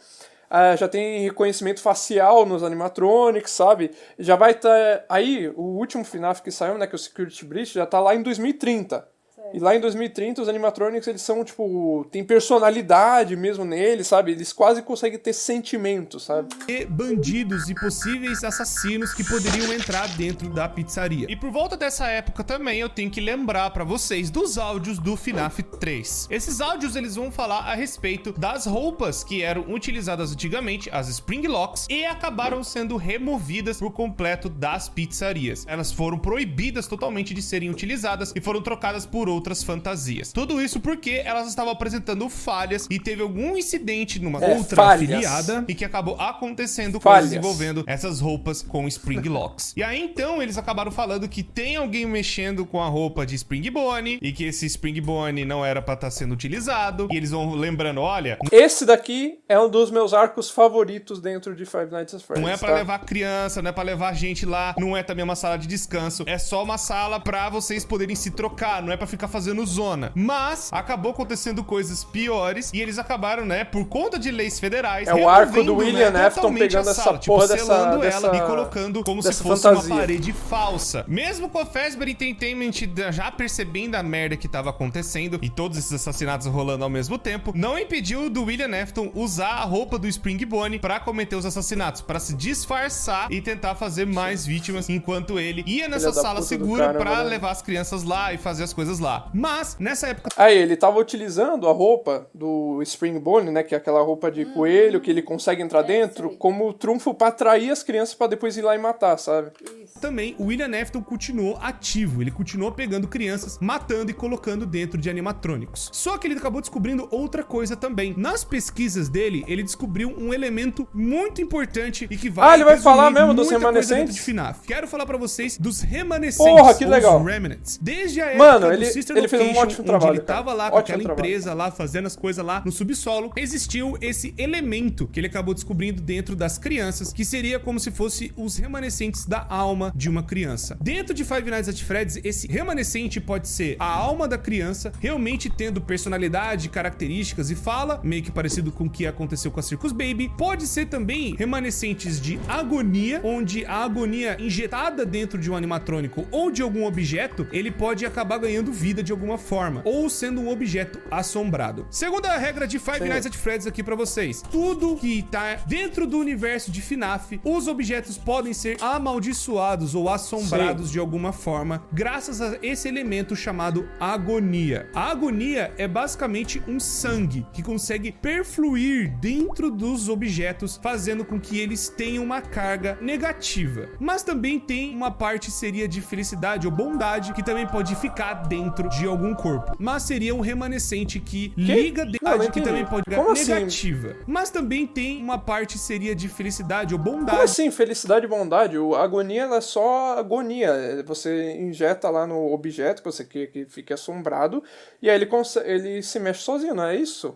Já tem reconhecimento facial nos animatronics, sabe? Já vai estar... Aí, o último FNAF que saiu, né, que é o Security Breach, já tá lá em 2030. E lá em 2030 os animatronics eles são, tipo, tem personalidade mesmo neles, sabe? Eles quase conseguem ter sentimentos, sabe? E bandidos e possíveis assassinos que poderiam entrar dentro da pizzaria. E por volta dessa época também eu tenho que lembrar pra vocês dos áudios do FNAF 3. Esses áudios eles vão falar a respeito das roupas que eram utilizadas antigamente, as Spring Locks, e acabaram sendo removidas por completo das pizzarias. Elas foram proibidas totalmente de serem utilizadas e foram trocadas por outras fantasias. Tudo isso porque elas estavam apresentando falhas e teve algum incidente numa outra afiliada e que acabou acontecendo coisas envolvendo essas roupas com Spring Locks. E aí então eles acabaram falando que tem alguém mexendo com a roupa de Spring Bonnie e que esse Spring Bonnie não era pra estar sendo utilizado. E eles vão lembrando, olha... Esse daqui é um dos meus arcos favoritos dentro de Five Nights at Freddy's. Não é pra levar criança, não é pra levar gente lá, não é também uma sala de descanso, é só uma sala pra vocês poderem se trocar, não é pra ficar fazendo zona. Mas acabou acontecendo coisas piores e eles acabaram, né, por conta de leis federais, o arco do William Afton pegando essa porra selando ela e colocando como se fosse fantasia. Uma parede falsa. Mesmo com a Fazbear Entertainment já percebendo a merda que tava acontecendo e todos esses assassinatos rolando ao mesmo tempo, não impediu do William Afton usar a roupa do Spring Bonnie pra cometer os assassinatos, pra se disfarçar e tentar fazer mais vítimas, enquanto ele ia nessa sala segura pra levar as crianças lá e fazer as coisas lá. Mas, nessa época... Aí, ele tava utilizando a roupa do Spring Bonnie, né, que é aquela roupa de coelho que ele consegue entrar dentro, como trunfo pra atrair as crianças pra depois ir lá e matar, sabe? Também, o William Afton continuou ativo, ele continuou pegando crianças, matando e colocando dentro de animatrônicos. Só que ele acabou descobrindo outra coisa também. Nas pesquisas dele, ele descobriu um elemento muito importante e que vai... ele vai falar mesmo dos remanescentes? De FNAF. Quero falar pra vocês dos remanescentes, porra, que legal. Remnants. Desde a época do Sister Ele fez um Location, ótimo onde trabalho, ele tava cara. lá com Ótimo aquela trabalho. empresa lá, fazendo as coisas lá no subsolo, existiu esse elemento que ele acabou descobrindo dentro das crianças, que seria como se fosse os remanescentes da alma de uma criança. Dentro de Five Nights at Freddy's, esse remanescente pode ser a alma da criança, realmente tendo personalidade, características e fala, meio que parecido com o que aconteceu com a Circus Baby. Pode ser também remanescentes de agonia, onde a agonia injetada dentro de um animatrônico ou de algum objeto, ele pode acabar ganhando vida de alguma forma, ou sendo um objeto assombrado. Segunda regra de Five Nights at Freddy's aqui pra vocês: tudo que tá dentro do universo de FNAF, os objetos podem ser amaldiçoados ou assombrados de alguma forma, graças a esse elemento chamado agonia. A agonia é basicamente um sangue que consegue perfluir dentro dos objetos, fazendo com que eles tenham uma carga negativa. Mas também tem uma parte seria de felicidade ou bondade, que também pode ficar dentro de algum corpo. Mas seria um remanescente que liga dentro, que também pode ficar negativa. Mas também tem uma parte seria de felicidade ou bondade. Como assim, felicidade e bondade? A agonia, ela é só agonia. Você injeta lá no objeto que você quer que fique assombrado, e aí ele se mexe sozinho, não é isso?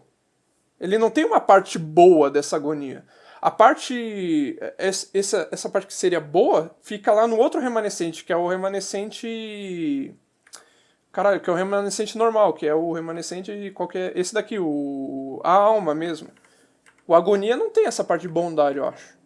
Ele não tem uma parte boa dessa agonia. A parte... Essa parte que seria boa fica lá no outro remanescente, que é o remanescente... Caralho, que é o remanescente normal, que é o remanescente de qualquer... Esse daqui, a alma mesmo. O agonia não tem essa parte de bondade, eu acho.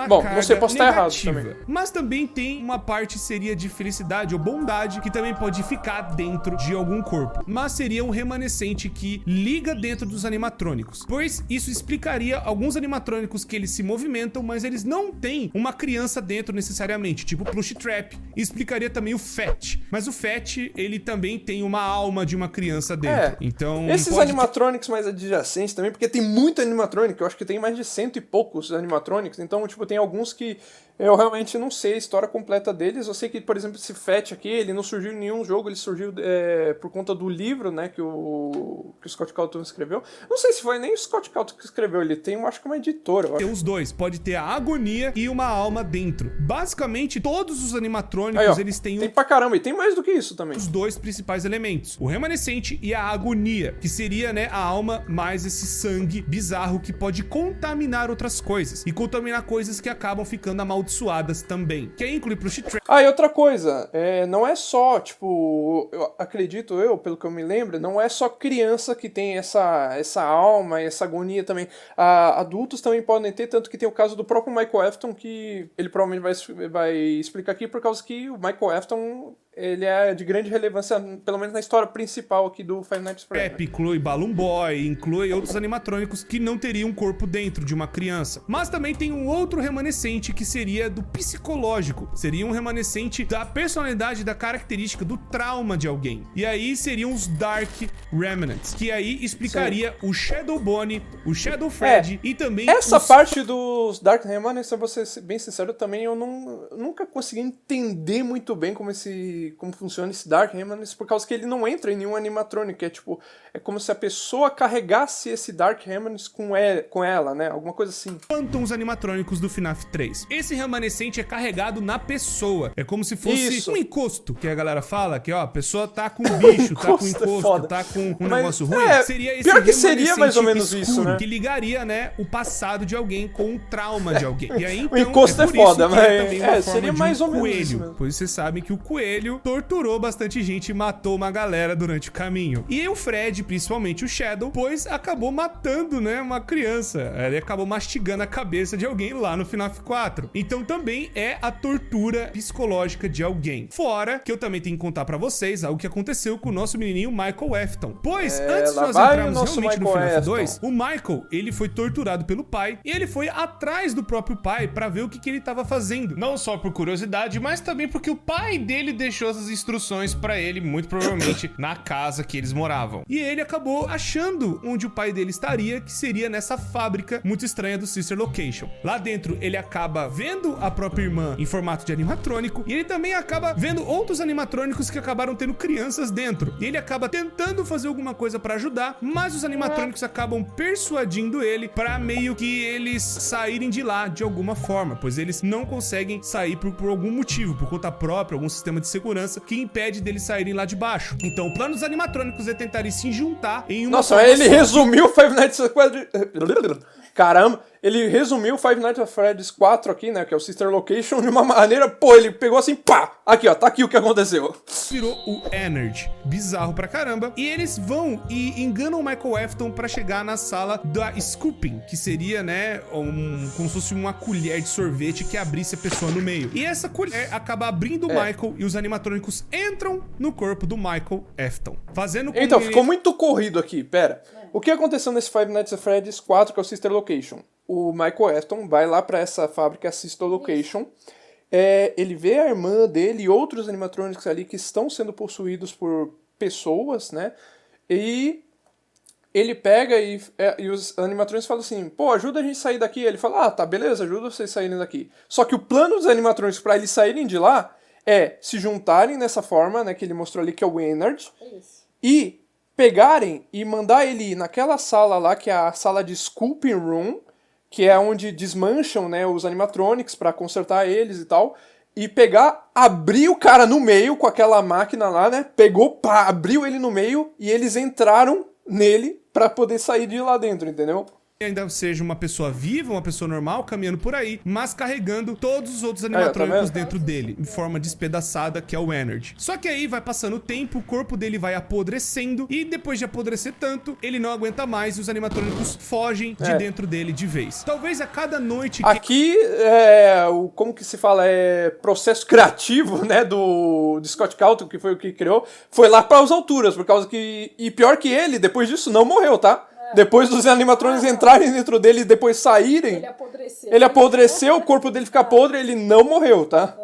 Bom, não sei, posso estar errado também. Mas também tem uma parte seria de felicidade ou bondade, que também pode ficar dentro de algum corpo. Mas seria um remanescente que liga dentro dos animatrônicos, pois isso explicaria alguns animatrônicos que eles se movimentam, mas eles não têm uma criança dentro necessariamente, tipo Plush Trap. E explicaria também o Fat, mas o Fat, ele também tem uma alma de uma criança dentro. Então esses animatrônicos mais adjacentes também, porque tem muito animatrônico, eu acho que tem mais de 100 e poucos animatrônicos, então tipo, tem alguns que eu realmente não sei a história completa deles. Eu sei que, por exemplo, esse Fat aqui, ele não surgiu em nenhum jogo, ele surgiu por conta do livro, né, que o Scott Cawthon escreveu. Não sei se foi nem o Scott Cawthon que escreveu, ele tem, eu acho que uma editora. Tem os dois, pode ter a agonia e uma alma dentro. Basicamente, todos os animatrônicos, aí, eles têm... Tem pra caramba, e tem mais do que isso também. Os dois principais elementos, o remanescente e a agonia, que seria, né, a alma mais esse sangue bizarro que pode contaminar outras coisas, e contaminar coisas que acabam ficando amaldiçoadas também, que inclui Plush Trap. Ah, e outra coisa, não é só, tipo, eu acredito pelo que eu me lembro, não é só criança que tem essa alma e essa agonia também. Adultos também podem ter, tanto que tem o caso do próprio Michael Afton, que ele provavelmente vai explicar aqui, por causa que o Michael Afton, ele é de grande relevância, pelo menos na história principal aqui do Five Nights at Freddy's. Inclui Balloon Boy, inclui outros animatrônicos que não teriam um corpo dentro de uma criança. Mas também tem um outro remanescente que seria do psicológico. Seria um remanescente da personalidade, da característica, do trauma de alguém. E aí seriam os Dark Remnants, que aí explicaria o Shadow Bonnie, o Shadow Freddy e também essa parte dos Dark Remnants, pra ser bem sincero, também eu nunca consegui entender muito bem como funciona esse Dark Remnants, por causa que ele não entra em nenhum animatrônico. É como se a pessoa carregasse esse Dark Remnants com ela, né? Alguma coisa assim. Quanto os animatrônicos do FNAF 3. Esse remanescente é carregado na pessoa. É como se fosse um encosto, que a galera fala, que ó, a pessoa tá com bicho, tá com encosto, tá com um negócio ruim. Seria esse pior que seria mais ou menos escuro, isso, né? Que ligaria, né, o passado de alguém com o trauma de alguém. E aí, então, o encosto é foda, mas seria mais ou menos coelho. isso mesmo. Pois vocês sabem que o coelho torturou bastante gente e matou uma galera durante o caminho. E o Fred, principalmente o Shadow, pois acabou matando, né, uma criança. Ele acabou mastigando a cabeça de alguém lá no FNAF 4. Então também é a tortura psicológica de alguém. Fora que eu também tenho que contar pra vocês algo que aconteceu com o nosso menininho Michael Afton. Pois, antes de nós entrarmos realmente no FNAF 2, o Michael, ele foi torturado pelo pai e ele foi atrás do próprio pai pra ver o que ele tava fazendo. Não só por curiosidade, mas também porque o pai dele deixou essas instruções pra ele, muito provavelmente na casa que eles moravam. E ele acabou achando onde o pai dele estaria, que seria nessa fábrica muito estranha do Sister Location. Lá dentro, ele acaba vendo a própria irmã em formato de animatrônico, e ele também acaba vendo outros animatrônicos que acabaram tendo crianças dentro. E ele acaba tentando fazer alguma coisa pra ajudar, mas os animatrônicos acabam persuadindo ele pra meio que eles saírem de lá de alguma forma, pois eles não conseguem sair por algum motivo, por conta própria, algum sistema de segurança segurança que impede deles saírem lá de baixo. Então o plano dos animatrônicos é tentarem se juntar em uma... Nossa, ele resumiu Five Nights at Freddy's... Caramba, ele resumiu Five Nights at Freddy's 4 aqui, né, que é o Sister Location, de uma maneira, pô, ele pegou assim, pá, aqui ó, tá aqui o que aconteceu. Virou o Energy, bizarro pra caramba, e eles vão e enganam o Michael Afton pra chegar na sala da Scooping, que seria, né, como se fosse uma colher de sorvete que abrisse a pessoa no meio. E essa colher acaba abrindo o Michael e os animatrônicos entram no corpo do Michael Afton, fazendo com Então, que ficou muito corrido aqui, pera. O que aconteceu nesse Five Nights at Freddy's 4, que é o Sister Location? O Michael Afton vai lá pra essa fábrica, a Sister Location, ele vê a irmã dele e outros animatrônicos ali que estão sendo possuídos por pessoas, né? E ele pega e os animatrônicos falam assim, pô, ajuda a gente a sair daqui. Ele fala, ah, tá, beleza, ajuda vocês a saírem daqui. Só que o plano dos animatrônicos pra eles saírem de lá é se juntarem nessa forma, né, que ele mostrou ali, que é o Energy, e pegarem e mandar ele ir naquela sala lá, que é a sala de Scooping Room, que é onde desmancham, né, os animatronics pra consertar eles e tal, e pegar, abrir o cara no meio com aquela máquina lá, né, pegou, pá, abriu ele no meio e eles entraram nele pra poder sair de lá dentro, entendeu? Ainda seja uma pessoa viva, uma pessoa normal, caminhando por aí, mas carregando todos os outros animatrônicos dentro dele, em forma despedaçada, que é o Energy. Só que aí vai passando o tempo, o corpo dele vai apodrecendo, e depois de apodrecer tanto, ele não aguenta mais e os animatrônicos fogem de dentro dele de vez. Talvez a cada noite... Aqui, como que se fala, processo criativo, né, do Scott Calton, que foi o que criou, foi lá para as alturas, por causa que... E pior que ele, depois disso, não morreu, tá? Depois dos animatrônicos entrarem dentro dele e depois saírem, ele apodreceu, o corpo dele fica podre, ele não morreu, tá?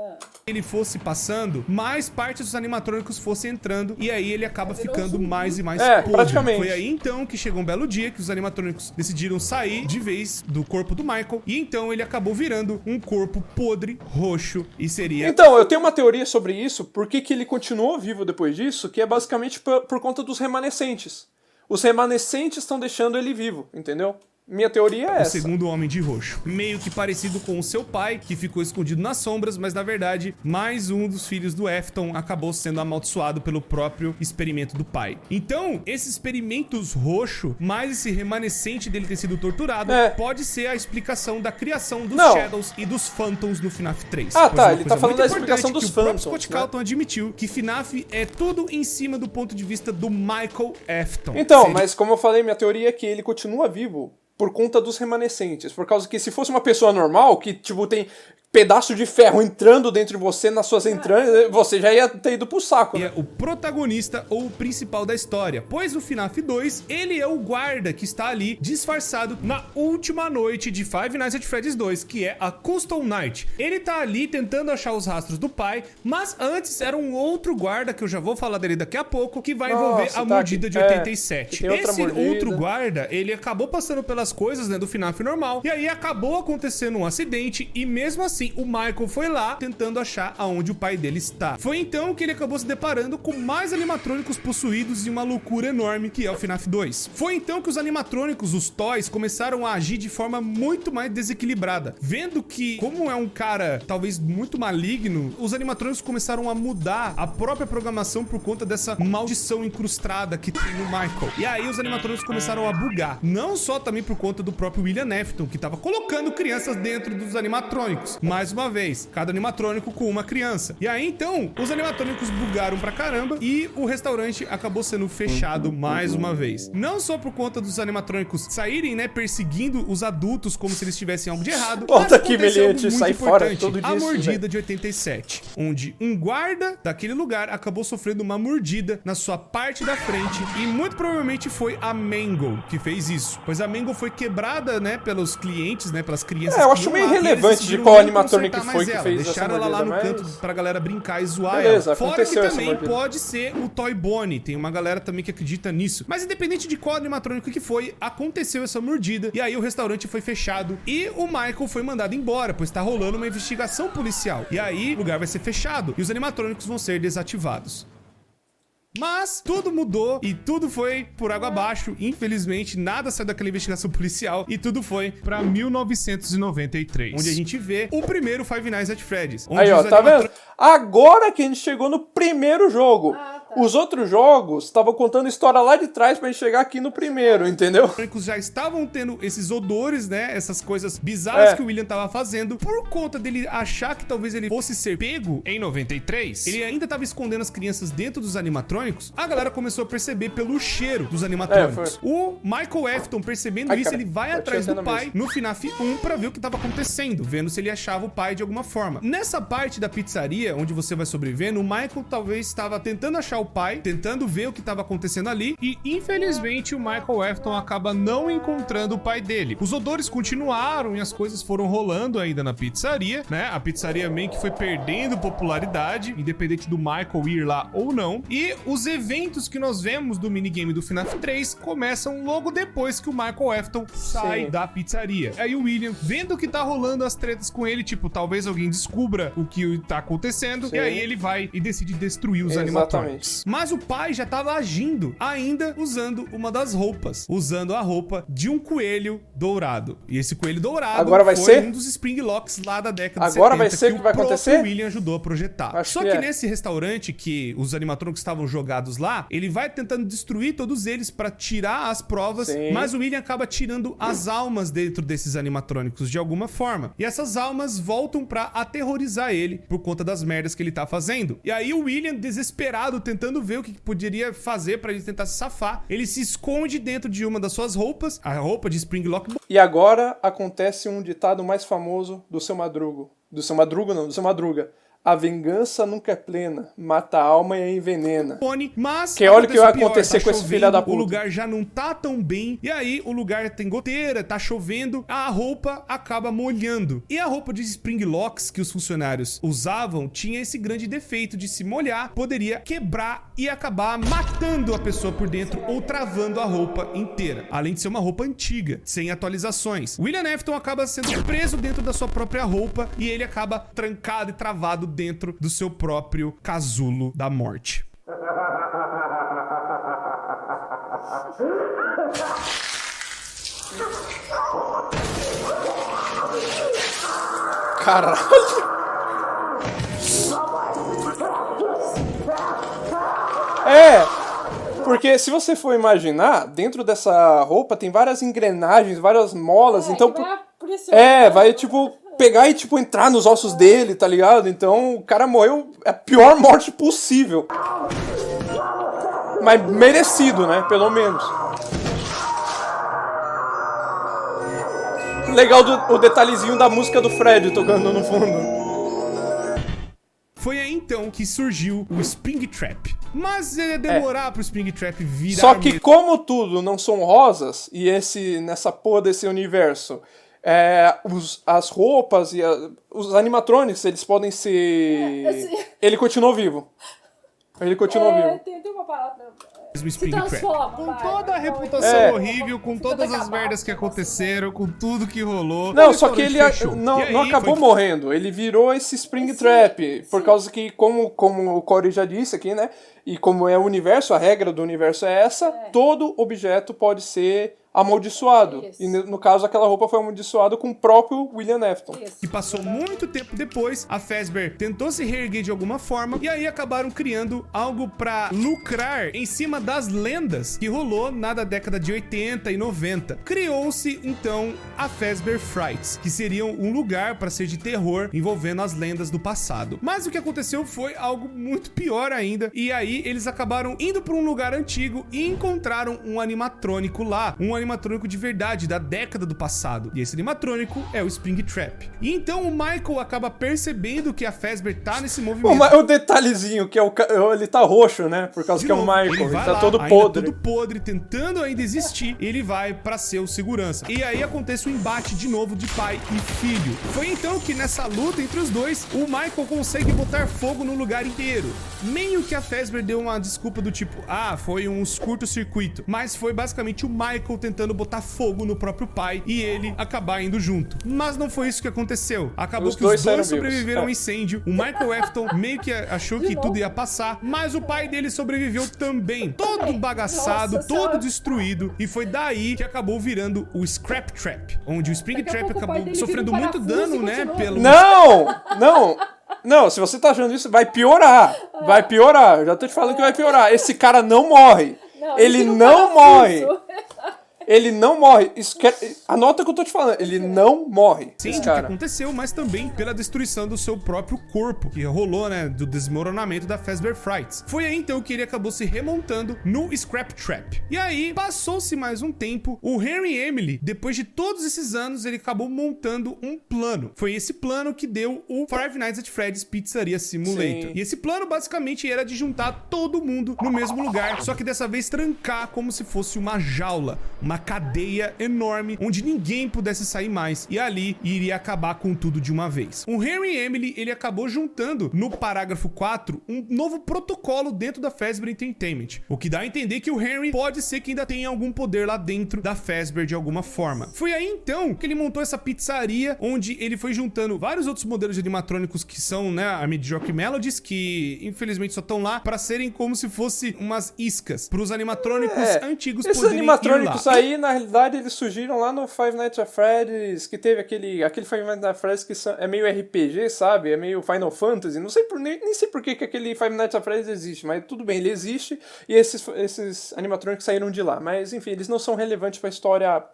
Ele fosse passando, mais partes dos animatrônicos fossem entrando, e aí ele acaba ficando mais e mais podre. Praticamente. Foi aí então que chegou um belo dia que os animatrônicos decidiram sair de vez do corpo do Michael, e então ele acabou virando um corpo podre, roxo, e seria... Então, eu tenho uma teoria sobre isso, por que ele continuou vivo depois disso, que é basicamente por conta dos remanescentes. Os remanescentes estão deixando ele vivo, entendeu? Minha teoria é essa. O segundo homem de roxo. Meio que parecido com o seu pai, que ficou escondido nas sombras, mas na verdade, mais um dos filhos do Afton acabou sendo amaldiçoado pelo próprio experimento do pai. Então, esses experimentos roxo, mais esse remanescente dele ter sido torturado, pode ser a explicação da criação dos Shadows e dos Phantoms no FNAF 3. Ah, tá, ele tá falando da explicação dos Phantoms. O Scott Calton admitiu que FNAF é tudo em cima do ponto de vista do Michael Afton. Então, mas como eu falei, minha teoria é que ele continua vivo por conta dos remanescentes. Por causa que se fosse uma pessoa normal, que tipo tem pedaço de ferro entrando dentro de você, nas suas entranhas, você já ia ter ido pro saco, né? E é o protagonista ou o principal da história, pois no FNAF 2, ele é o guarda que está ali disfarçado na última noite de Five Nights at Freddy's 2, que é a Custom Night. Ele tá ali tentando achar os rastros do pai, mas antes era um outro guarda, que eu já vou falar dele daqui a pouco, que vai envolver a mordida de 87. Esse outro guarda, ele acabou passando pelas coisas, né, do FNAF normal, e aí acabou acontecendo um acidente, e mesmo assim o Michael foi lá tentando achar aonde o pai dele está. Foi então que ele acabou se deparando com mais animatrônicos possuídos e uma loucura enorme que é o FNAF 2. Foi então que os animatrônicos, os toys, começaram a agir de forma muito mais desequilibrada. Vendo que, como é um cara talvez muito maligno, os animatrônicos começaram a mudar a própria programação por conta dessa maldição incrustada que tem no Michael. E aí os animatrônicos começaram a bugar. Não só também por conta do próprio William Afton, que estava colocando crianças dentro dos animatrônicos. Mais uma vez, cada animatrônico com uma criança. E aí, então, os animatrônicos bugaram pra caramba e o restaurante acabou sendo fechado mais uma vez. Não só por conta dos animatrônicos saírem, né, perseguindo os adultos como se eles tivessem algo de errado. Volta aqui, Meliante, sai fora todo dia. A mordida de 87, onde um guarda daquele lugar acabou sofrendo uma mordida na sua parte da frente e muito provavelmente foi a Mangle que fez isso. Pois a Mangle foi quebrada, né, pelos clientes, né, pelas crianças. Eu acho meio irrelevante de qual animatrônico que foi que fez deixaram ela lá no canto pra galera brincar e zoar ela. Fora que também pode ser o Toy Bonnie. Tem uma galera também que acredita nisso. Mas independente de qual animatrônico que foi, aconteceu essa mordida. E aí o restaurante foi fechado. E o Michael foi mandado embora, pois tá rolando uma investigação policial. E aí o lugar vai ser fechado. E os animatrônicos vão ser desativados. Mas tudo mudou e tudo foi por água abaixo. Infelizmente, nada saiu daquela investigação policial e tudo foi pra 1993, onde a gente vê o primeiro Five Nights at Freddy's. Aí, ó, tá vendo? Agora que a gente chegou no primeiro jogo. Os outros jogos estavam contando história lá de trás pra gente chegar aqui no primeiro, entendeu? Os já estavam tendo esses odores, né? Essas coisas bizarras que o William tava fazendo. Por conta dele achar que talvez ele fosse ser pego em 93, ele ainda tava escondendo as crianças dentro dos animatrônicos. A galera começou a perceber pelo cheiro dos animatrônicos. O Michael Afton, percebendo isso, ele vai atrás do pai no FNAF 1 pra ver o que tava acontecendo, vendo se ele achava o pai de alguma forma. Nessa parte da pizzaria, onde você vai sobrevivendo, o Michael talvez estava tentando achar o pai, tentando ver o que estava acontecendo ali, e infelizmente o Michael Afton acaba não encontrando o pai dele. Os odores continuaram e as coisas foram rolando ainda na pizzaria, né? A pizzaria meio que foi perdendo popularidade, independente do Michael ir lá ou não. E os eventos que nós vemos do minigame do FNAF 3 começam logo depois que o Michael Afton sai da pizzaria. Aí o William, vendo que tá rolando as tretas com ele, tipo, talvez alguém descubra o que tá acontecendo, e aí ele vai e decide destruir os animatrônicos. Mas o pai já tava agindo, ainda usando uma das roupas, usando a roupa de um coelho dourado. E esse coelho dourado agora vai foi ser? Um dos Springlocks lá da década de 70. Agora vai ser o que vai acontecer? O William ajudou a projetar. Só que nesse restaurante que os animatrônicos estavam jogados lá, ele vai tentando destruir todos eles pra tirar as provas, mas o William acaba tirando as almas dentro desses animatrônicos de alguma forma. E essas almas voltam pra aterrorizar ele por conta das merdas que ele tá fazendo. E aí o William, desesperado, tentando ver o que poderia fazer pra ele tentar se safar, ele se esconde dentro de uma das suas roupas, a roupa de Springlock. E agora acontece um ditado mais famoso do Seu Madruga. Do Seu Madruga. A vingança nunca é plena, mata a alma e a envenena. Mas que olha o que vai acontecer com esse filho da puta. O lugar já não tá tão bem, e aí o lugar tem goteira, tá chovendo, a roupa acaba molhando. E a roupa de Springlocks que os funcionários usavam tinha esse grande defeito de se molhar, poderia quebrar e acabar matando a pessoa por dentro ou travando a roupa inteira. Além de ser uma roupa antiga, sem atualizações. William Afton acaba sendo preso dentro da sua própria roupa e ele acaba trancado e travado dentro do seu próprio casulo da morte. Caralho! Porque se você for imaginar, dentro dessa roupa tem várias engrenagens, várias molas, então... vai tipo... pegar e, tipo, entrar nos ossos dele, tá ligado? Então, o cara morreu a pior morte possível. Mas merecido, né? Pelo menos. Legal o detalhezinho da música do Fred tocando no fundo. Foi aí, então, que surgiu o Springtrap. Mas ia demorar pro Springtrap virar... Só que, como tudo não são rosas, e nessa porra desse universo... as roupas e os animatronics, eles podem ser... Ele continuou vivo. Tem uma palavra... Se transforma, com toda a reputação horrível, com todas as merdas que aconteceram, com tudo que rolou. Não, só que ele não acabou morrendo. Ele virou esse Springtrap. Por causa que, como o Corey já disse aqui, né? E como é o universo, a regra do universo é essa, todo objeto pode ser amaldiçoado. Isso. E no caso, aquela roupa foi amaldiçoada com o próprio William Afton. E passou muito tempo depois, a Fazbear tentou se reerguer de alguma forma, e aí acabaram criando algo pra lucrar em cima das lendas que rolou na década de 80 e 90. Criou-se, então, a Fazbear Frights, que seriam um lugar para ser de terror envolvendo as lendas do passado. Mas o que aconteceu foi algo muito pior ainda, e aí eles acabaram indo para um lugar antigo e encontraram um animatrônico lá, um animatrônico de verdade, da década do passado. E esse animatrônico é o Springtrap. E então o Michael acaba percebendo que a Fazbear tá nesse movimento. O detalhezinho, que ele tá roxo, né? Por causa que é o Michael, ele tá todo podre, tentando ainda existir, ele vai pra ser o segurança. E aí acontece um embate de novo de pai e filho. Foi então que nessa luta entre os dois, o Michael consegue botar fogo no lugar inteiro. Meio que a Fazbear deu uma desculpa do tipo, foi um curto-circuito. Mas foi basicamente o Michael tentando tentando botar fogo no próprio pai e ele acabar indo junto. Mas não foi isso que aconteceu. Acabou que os dois sobreviveram ao incêndio. O Michael Afton meio que achou que tudo ia passar, mas o pai dele sobreviveu também. Todo bagaçado, todo destruído. E foi daí que acabou virando o Scrap Trap, onde o Springtrap acabou sofrendo muito dano, né? Não, se você tá achando isso, vai piorar. Vai piorar. Eu já tô te falando que vai piorar. Esse cara não morre. Ele não morre. Ele não morre. Anota o que eu tô te falando. Ele não morre. Sim, o que aconteceu, mas também pela destruição do seu próprio corpo, que rolou, né, do desmoronamento da Fazbear Frights. Foi aí, então, que ele acabou se remontando no Scrap Trap. E aí, passou-se mais um tempo, o Henry Emily, depois de todos esses anos, ele acabou montando um plano. Foi esse plano que deu o Five Nights at Freddy's Pizzeria Simulator. Sim. E esse plano, basicamente, era de juntar todo mundo no mesmo lugar, só que dessa vez trancar como se fosse uma jaula, uma cadeia enorme, onde ninguém pudesse sair mais, e ali iria acabar com tudo de uma vez. O Henry Emily, ele acabou juntando no parágrafo 4 um novo protocolo dentro da Fazbear Entertainment, o que dá a entender que o Henry pode ser que ainda tenha algum poder lá dentro da Fazbear de alguma forma. Foi aí então que ele montou essa pizzaria, onde ele foi juntando vários outros modelos de animatrônicos que são, né, a Mediocre Melodies, que infelizmente só estão lá para serem como se fosse umas iscas para os animatrônicos antigos poderem animatrônicos ir lá. Aí, na realidade, eles surgiram lá no Five Nights at Freddy's, que teve aquele Five Nights at Freddy's que é meio RPG, sabe? É meio Final Fantasy. Não sei nem sei por que aquele Five Nights at Freddy's existe, mas tudo bem, ele existe e esses animatrônicos saíram de lá. Mas, enfim, eles não são relevantes para a história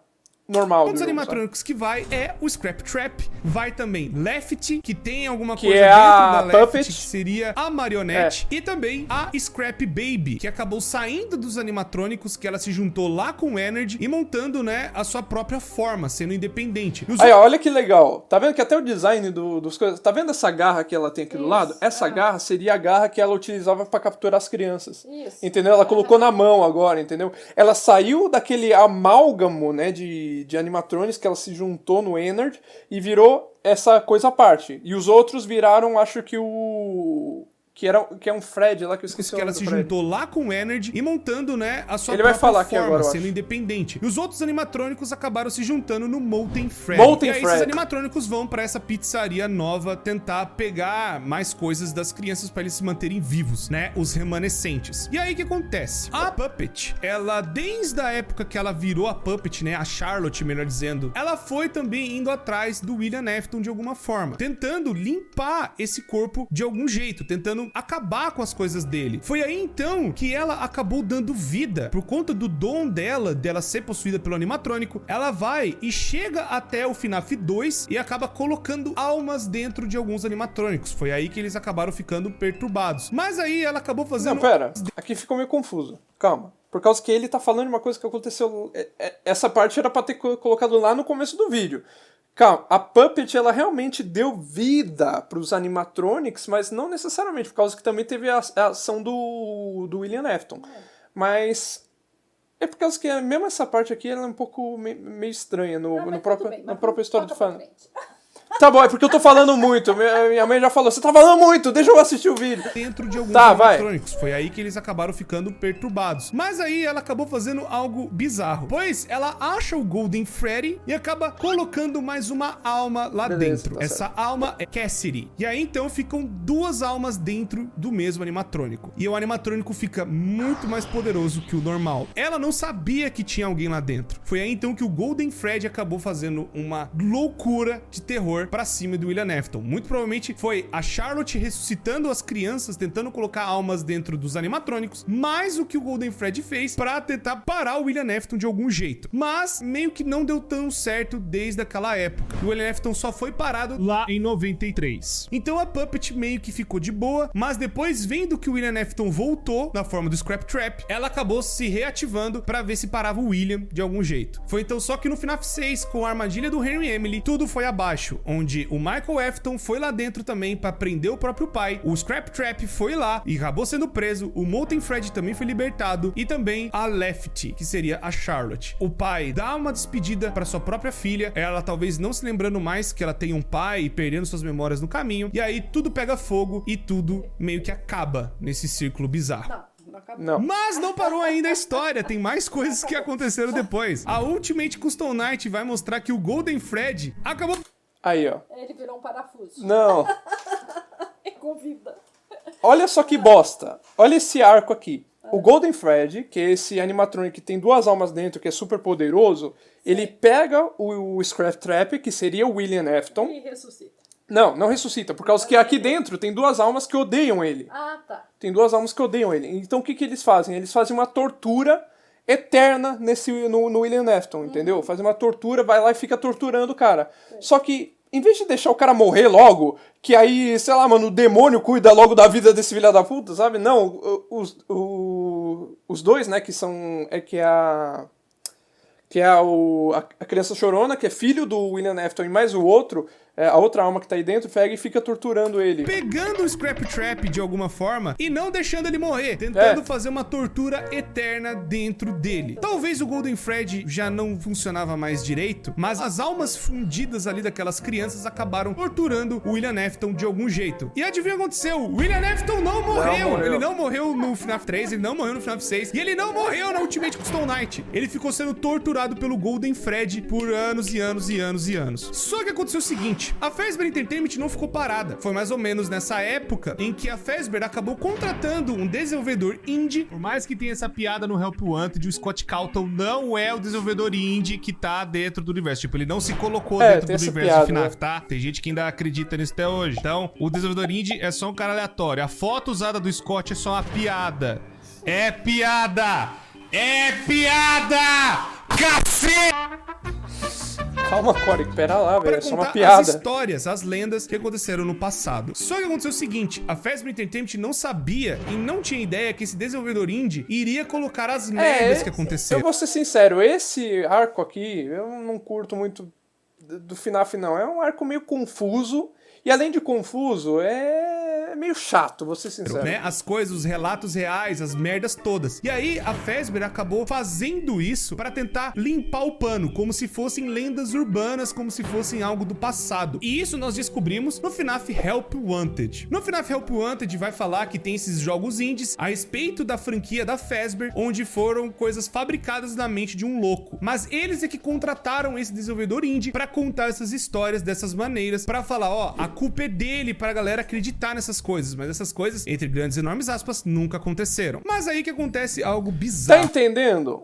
normal. Outros animatrônicos que vai é o Scrap Trap, vai também Lefty, que tem alguma coisa dentro da Lefty, Puppet, que seria a marionete, e também a Scrap Baby, que acabou saindo dos animatrônicos, que ela se juntou lá com o Energy e montando, né, a sua própria forma, sendo independente. Aí, olha que legal. Tá vendo que até o design dos coisas... Tá vendo essa garra que ela tem aqui do lado? Essa garra seria a garra que ela utilizava pra capturar as crianças. Isso. Entendeu? Ela colocou na mão agora, entendeu? Ela saiu daquele amálgamo, né, de animatronics que ela se juntou no Ennard e virou essa coisa à parte. E os outros viraram, acho que que é um Fred lá que eu esqueci o nome. Que ela se juntou lá com o Energy e montando, né, a sua própria forma. Ele vai falar aqui agora, sendo independente. E os outros animatrônicos acabaram se juntando no Molten Fred. E aí esses animatrônicos vão pra essa pizzaria nova tentar pegar mais coisas das crianças pra eles se manterem vivos, né, os remanescentes. E aí o que acontece? A Puppet, ela, desde a época que ela virou a Puppet, né, a Charlotte, melhor dizendo, ela foi também indo atrás do William Afton de alguma forma, tentando limpar esse corpo de algum jeito, tentando acabar com as coisas dele. Foi aí então que ela acabou dando vida, por conta do dom dela ser possuída pelo animatrônico. Ela vai e chega até o FNAF 2 e acaba colocando almas dentro de alguns animatrônicos. Foi aí que eles acabaram ficando perturbados. Mas aí ela acabou fazendo... Não, pera. Aqui ficou meio confuso. Calma. Por causa que ele tá falando de uma coisa que aconteceu... Essa parte era pra ter colocado lá no começo do vídeo. Calma, a Puppet, ela realmente deu vida pros animatronics, mas não necessariamente, por causa que também teve a ação do William Afton. Mas é por causa que mesmo essa parte aqui ela é um pouco meio estranha na própria história do fã. Tá bom, é porque eu tô falando muito. Minha mãe já falou, você tá falando muito, deixa eu assistir o vídeo. Dentro de alguns animatrônicos. Foi aí que eles acabaram ficando perturbados. Mas aí ela acabou fazendo algo bizarro. Pois ela acha o Golden Freddy e acaba colocando mais uma alma lá dentro. Tá Essa alma é Cassidy. E aí então ficam duas almas dentro do mesmo animatrônico. E o animatrônico fica muito mais poderoso que o normal. Ela não sabia que tinha alguém lá dentro. Foi aí então que o Golden Freddy acabou fazendo uma loucura de terror pra cima do William Afton. Muito provavelmente foi a Charlotte ressuscitando as crianças, tentando colocar almas dentro dos animatrônicos, mais o que o Golden Freddy fez pra tentar parar o William Afton de algum jeito. Mas meio que não deu tão certo desde aquela época. O William Afton só foi parado lá em 93. Então a Puppet meio que ficou de boa, mas depois, vendo que o William Afton voltou na forma do Scrap Trap, ela acabou se reativando pra ver se parava o William de algum jeito. Foi então só que no FNAF 6, com a armadilha do Henry Emily, tudo foi abaixo, onde o Michael Afton foi lá dentro também pra prender o próprio pai, o Scrap Trap foi lá e acabou sendo preso, o Molten Fred também foi libertado e também a Lefty, que seria a Charlotte. O pai dá uma despedida pra sua própria filha, ela talvez não se lembrando mais que ela tem um pai e perdendo suas memórias no caminho, e aí tudo pega fogo e tudo meio que acaba nesse círculo bizarro. Não acabou. Não. Mas não parou ainda a história, tem mais coisas que aconteceram depois. A Ultimate Custom Night vai mostrar que o Golden Freddy acabou... Aí, ó. Ele virou um parafuso. Não. É com vida. Olha só que bosta. Olha esse arco aqui. O Golden Freddy, que é esse animatronic que tem 2 almas dentro, que é super poderoso, ele pega o Scrap Trap, que seria o William Afton. E ressuscita. Não ressuscita, por causa que aqui dentro tem 2 almas que odeiam ele. Ah, tá. Tem 2 almas que odeiam ele. Então o que eles fazem? Eles fazem uma tortura eterna no William Afton, entendeu? Fazem uma tortura, vai lá e fica torturando o cara. Só que, em vez de deixar o cara morrer logo, que aí, sei lá, mano, o demônio cuida logo da vida desse filho da puta, sabe? Não, os dois, né, que são... Que é a criança chorona, que é filho do William Afton, e mais o outro, a outra alma que tá aí dentro, pega e fica torturando ele. Pegando o Scrap Trap de alguma forma e não deixando ele morrer, tentando fazer uma tortura eterna dentro dele. Talvez o Golden Freddy já não funcionava mais direito, mas as almas fundidas ali daquelas crianças acabaram torturando o William Afton de algum jeito. E adivinha o que aconteceu? O William Afton não morreu! Ele não morreu no FNAF 3, ele não morreu no FNAF 6, e ele não morreu na Ultimate Custom Night. Ele ficou sendo torturado pelo Golden Freddy por anos e anos e anos e anos. Só que aconteceu o seguinte, a Fazbear Entertainment não ficou parada. Foi mais ou menos nessa época em que a Fazbear acabou contratando um desenvolvedor indie. Por mais que tenha essa piada no Help Wanted, o Scott Calton não é o desenvolvedor indie que tá dentro do universo. Tipo, ele não se colocou dentro do universo do FNAF, tá? Tem gente que ainda acredita nisso até hoje. Então, o desenvolvedor indie é só um cara aleatório. A foto usada do Scott é só uma piada. É piada! É piada! Cacete! Calma, Corey, pera lá, velho. É só uma As piada. histórias, as lendas que aconteceram no passado. Só que aconteceu o seguinte, a Fazbear Entertainment não sabia e não tinha ideia que esse desenvolvedor indie iria colocar as merdas que aconteceram. Eu vou ser sincero, esse arco aqui, eu não curto muito do FNAF, não. É um arco meio confuso. E além de confuso, é meio chato, vou ser sincero. Né? As coisas, os relatos reais, as merdas todas. E aí, a Fazbear acabou fazendo isso para tentar limpar o pano, como se fossem lendas urbanas, como se fossem algo do passado. E isso nós descobrimos no FNAF Help Wanted. No FNAF Help Wanted vai falar que tem esses jogos indies a respeito da franquia da Fazbear, onde foram coisas fabricadas na mente de um louco. Mas eles é que contrataram esse desenvolvedor indie para contar essas histórias dessas maneiras, para falar, ó, a culpa é dele pra galera acreditar nessas coisas, mas essas coisas, entre grandes e enormes aspas, nunca aconteceram. Mas aí que acontece algo bizarro. Tá entendendo?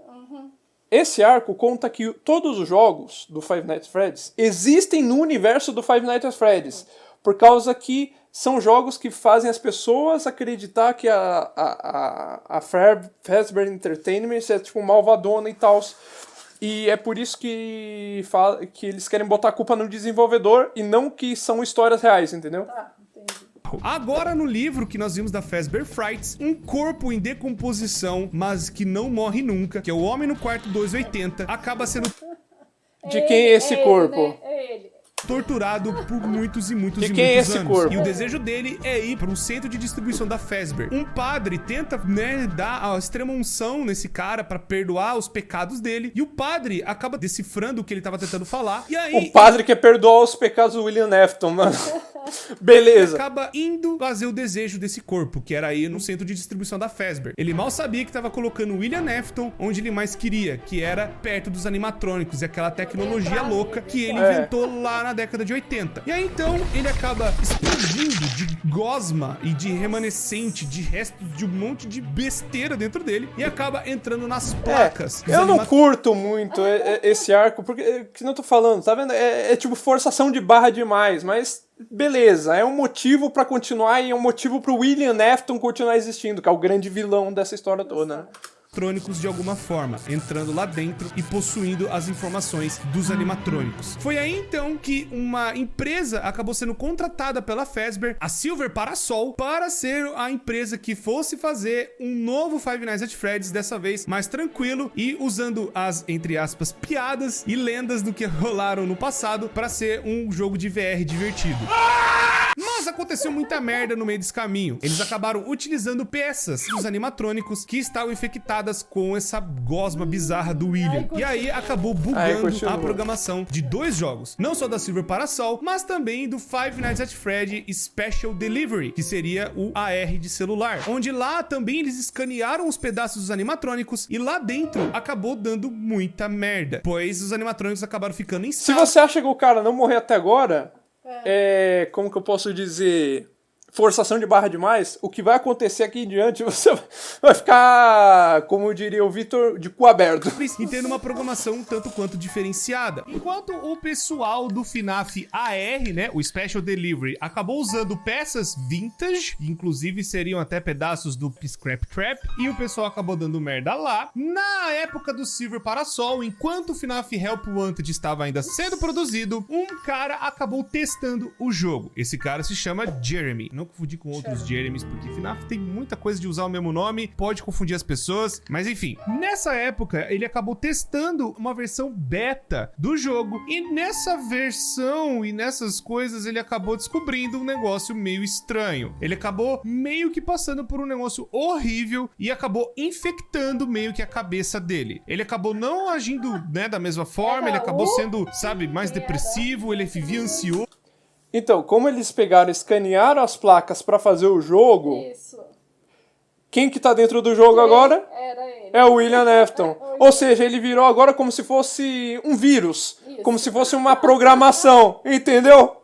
Esse arco conta que todos os jogos do Five Nights at Freddy's existem no universo do Five Nights at Freddy's, por causa que são jogos que fazem as pessoas acreditar que a Fazbear Entertainment é tipo malvadona e tal. E é por isso que eles querem botar a culpa no desenvolvedor e não que são histórias reais, entendeu? Tá, entendi. Agora no livro que nós vimos da Fazbear Frights, um corpo em decomposição, mas que não morre nunca, que é o Homem no Quarto 280, acaba sendo De quem é esse corpo? Né? É ele. torturado por muitos e muitos De e quem é muitos esse anos. corpo? E o desejo dele é ir para um centro de distribuição da Fazbear. Um padre tenta, né, dar a extrema unção nesse cara para perdoar os pecados dele, e o padre acaba decifrando o que ele tava tentando falar, e aí... O padre quer perdoar os pecados do William Afton, mano. Beleza. Acaba indo fazer o desejo desse corpo, que era ir no centro de distribuição da Fazbear. Ele mal sabia que tava colocando o William Afton onde ele mais queria, que era perto dos animatrônicos e aquela tecnologia louca que ele inventou lá na década de 80. E aí então ele acaba explodindo de gosma e de remanescente, de restos de um monte de besteira dentro dele, e acaba entrando nas placas. Eu não curto muito esse arco, porque, que não tô falando, tá vendo? É tipo forçação de barra demais, mas beleza, é um motivo pra continuar e é um motivo pro William Afton continuar existindo, que é o grande vilão dessa história toda, né? Animatrônicos de alguma forma, entrando lá dentro e possuindo as informações dos animatrônicos. Foi aí então que uma empresa acabou sendo contratada pela Fazbear, a Silver Parasol, para ser a empresa que fosse fazer um novo Five Nights at Freddy's, dessa vez mais tranquilo e usando as, entre aspas, piadas e lendas do que rolaram no passado para ser um jogo de VR divertido. Mas Mas aconteceu muita merda no meio desse caminho. Eles acabaram utilizando peças dos animatrônicos que estavam infectadas com essa gosma bizarra do William. E aí acabou bugando a programação de 2 jogos. Não só da Silver Parasol, mas também do Five Nights at Freddy's Special Delivery, que seria o AR de celular. Onde lá também eles escanearam os pedaços dos animatrônicos e lá dentro acabou dando muita merda. Pois os animatrônicos acabaram ficando em Se você acha que o cara não morreu até agora, como que eu posso dizer, forçação de barra demais, o que vai acontecer aqui em diante, você vai ficar, como diria o Vitor, de cu aberto. E tendo uma programação um tanto quanto diferenciada. Enquanto o pessoal do FNAF AR, né, o Special Delivery, acabou usando peças vintage, inclusive seriam até pedaços do Scrap Trap, e o pessoal acabou dando merda lá. Na época do Silver Parasol, enquanto o FNAF Help Wanted estava ainda sendo produzido, um cara acabou testando o jogo. Esse cara se chama Jeremy. Não confundir com outros Jeremys, porque FNAF tem muita coisa de usar o mesmo nome, pode confundir as pessoas, mas enfim. Nessa época, ele acabou testando uma versão beta do jogo, e nessa versão e nessas coisas, ele acabou descobrindo um negócio meio estranho. Ele acabou meio que passando por um negócio horrível e acabou infectando meio que a cabeça dele. Ele acabou não agindo, né, da mesma forma, ele acabou sendo, sabe, mais depressivo, ele vivia ansioso. Então, como eles pegaram, escanearam as placas pra fazer o jogo, Isso. quem que tá dentro do jogo agora? Era ele. É o William Afton. Ou seja, ele virou agora como se fosse um vírus. Isso. Como se fosse uma programação, entendeu?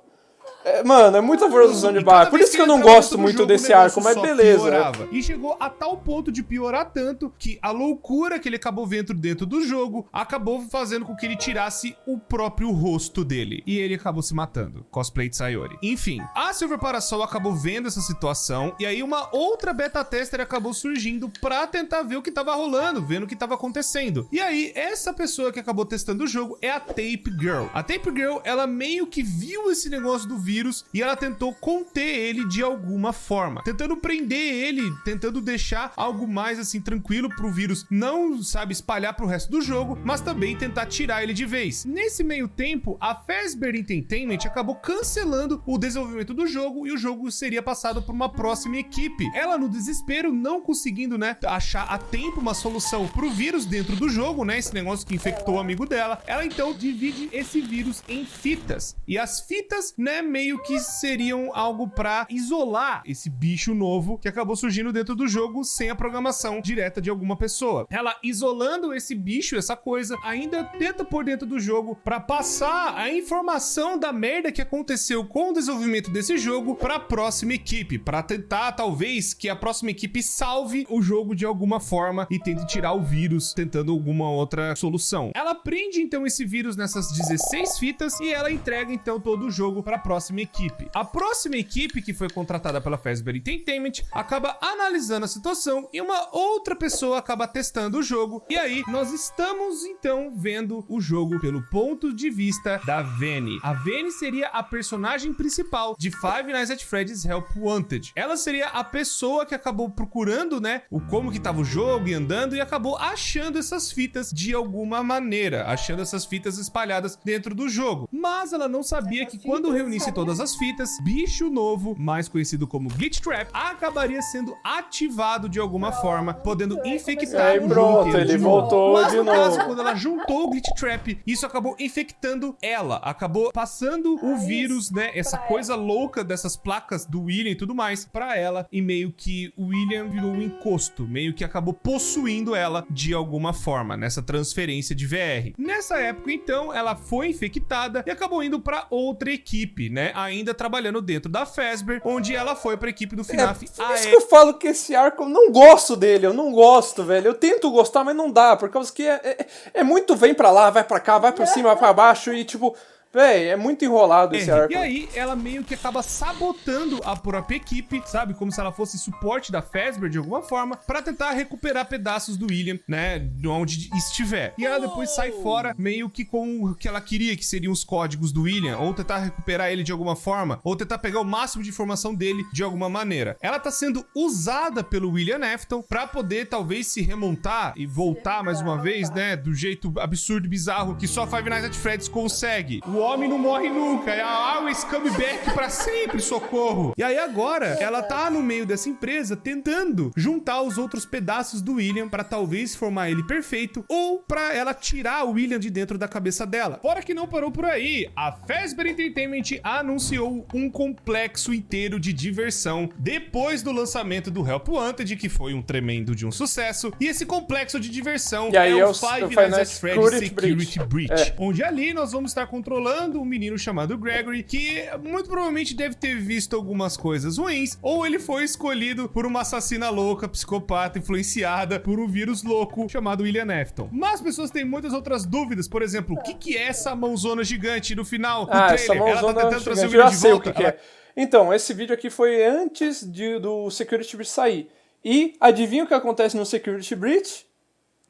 Mano, é muita forçação de barra. Por isso que eu não gosto muito desse arco, mas beleza. Piorava. E chegou a tal ponto de piorar tanto que a loucura que ele acabou vendo dentro do jogo acabou fazendo com que ele tirasse o próprio rosto dele. E ele acabou se matando. Cosplay de Sayori. Enfim, a Silver Parasol acabou vendo essa situação e aí uma outra beta tester acabou surgindo pra tentar ver o que tava rolando, vendo o que tava acontecendo. E aí, essa pessoa que acabou testando o jogo é a Tape Girl. A Tape Girl, ela meio que viu esse negócio do vírus e ela tentou conter ele de alguma forma, tentando prender ele, tentando deixar algo mais assim tranquilo pro vírus não, sabe, espalhar pro resto do jogo, mas também tentar tirar ele de vez. Nesse meio tempo, a Fazbear Entertainment acabou cancelando o desenvolvimento do jogo e o jogo seria passado por uma próxima equipe. Ela, no desespero, não conseguindo, né, achar a tempo uma solução pro vírus dentro do jogo, né, esse negócio que infectou o amigo dela, ela então divide esse vírus em fitas. E as fitas, né, meio que seriam algo pra isolar esse bicho novo que acabou surgindo dentro do jogo sem a programação direta de alguma pessoa. Ela, isolando esse bicho, essa coisa, ainda tenta por dentro do jogo pra passar a informação da merda que aconteceu com o desenvolvimento desse jogo pra próxima equipe, pra tentar, talvez, que a próxima equipe salve o jogo de alguma forma e tente tirar o vírus, tentando alguma outra solução. Ela prende, então, esse vírus nessas 16 fitas e ela entrega, então, todo o jogo pra próxima equipe. A próxima equipe, que foi contratada pela Fazbear Entertainment, acaba analisando a situação e uma outra pessoa acaba testando o jogo. E aí, nós estamos, então, vendo o jogo pelo ponto de vista da Vanny. A Vanny seria a personagem principal de Five Nights at Freddy's Help Wanted. Ela seria a pessoa que acabou procurando, né, o como que tava o jogo e andando e acabou achando essas fitas de alguma maneira, achando essas fitas espalhadas dentro do jogo. Mas ela não sabia que quando reunisse todas as fitas, bicho novo, mais conhecido como Glitch Trap, acabaria sendo ativado de alguma forma, podendo infectar o jogo inteiro. Ele voltou Mas de no caso, novo. quando ela juntou o Glitch Trap, isso acabou infectando ela, acabou passando o vírus, né, essa coisa louca dessas placas do William e tudo mais, pra ela, e meio que o William virou um encosto, meio que acabou possuindo ela de alguma forma, nessa transferência de VR. Nessa época, então, ela foi infectada e acabou indo pra outra equipe, né, ainda trabalhando dentro da Fazbear, onde ela foi pra equipe do FNAF Por isso que eu falo que esse arco, eu não gosto dele, eu não gosto, velho. Eu tento gostar, mas não dá, por causa que é muito vem pra lá, vai pra cá, vai pra cima, vai pra baixo e tipo... Véi, é muito enrolado esse arco. E aí, ela meio que acaba sabotando a própria equipe, sabe? Como se ela fosse suporte da Fazbear de alguma forma, pra tentar recuperar pedaços do William, né? De onde estiver. E ela depois sai fora, meio que com o que ela queria, que seriam os códigos do William, ou tentar recuperar ele de alguma forma, ou tentar pegar o máximo de informação dele de alguma maneira. Ela tá sendo usada pelo William Afton pra poder, talvez, se remontar e voltar mais uma vez, né? Do jeito absurdo e bizarro que só Five Nights at Freddy's consegue. O homem não morre nunca. É a Always Come Back pra sempre, socorro. E aí agora, ela tá no meio dessa empresa tentando juntar os outros pedaços do William pra talvez formar ele perfeito ou pra ela tirar o William de dentro da cabeça dela. Fora que não parou por aí, a Fazbear Entertainment anunciou um complexo inteiro de diversão depois do lançamento do Help Wanted, que foi um tremendo de um sucesso. E esse complexo de diversão é o Five Nights at Freddy's Security Breach, onde ali nós vamos estar controlando um menino chamado Gregory, que muito provavelmente deve ter visto algumas coisas ruins, ou ele foi escolhido por uma assassina louca, psicopata, influenciada por um vírus louco chamado William Afton. Mas as pessoas têm muitas outras dúvidas, por exemplo, o que é essa mãozona gigante no final do trailer? Essa mãozona ela tá tentando trazer o gigante, William de volta. O que é. Então, esse vídeo aqui foi antes do Security Breach sair. E adivinha o que acontece no Security Breach?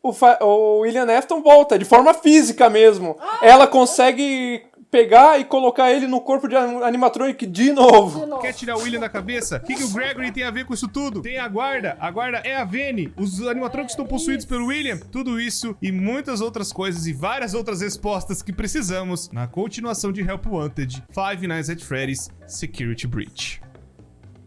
O William Afton volta, de forma física mesmo. Ela consegue pegar e colocar ele no corpo de animatronic de novo. Quer tirar o William da cabeça? O que o Gregory tem a ver com isso tudo? Tem a guarda é a Vene, os animatronics estão possuídos pelo William. Tudo isso e muitas outras coisas e várias outras respostas que precisamos na continuação de Help Wanted, Five Nights at Freddy's Security Breach.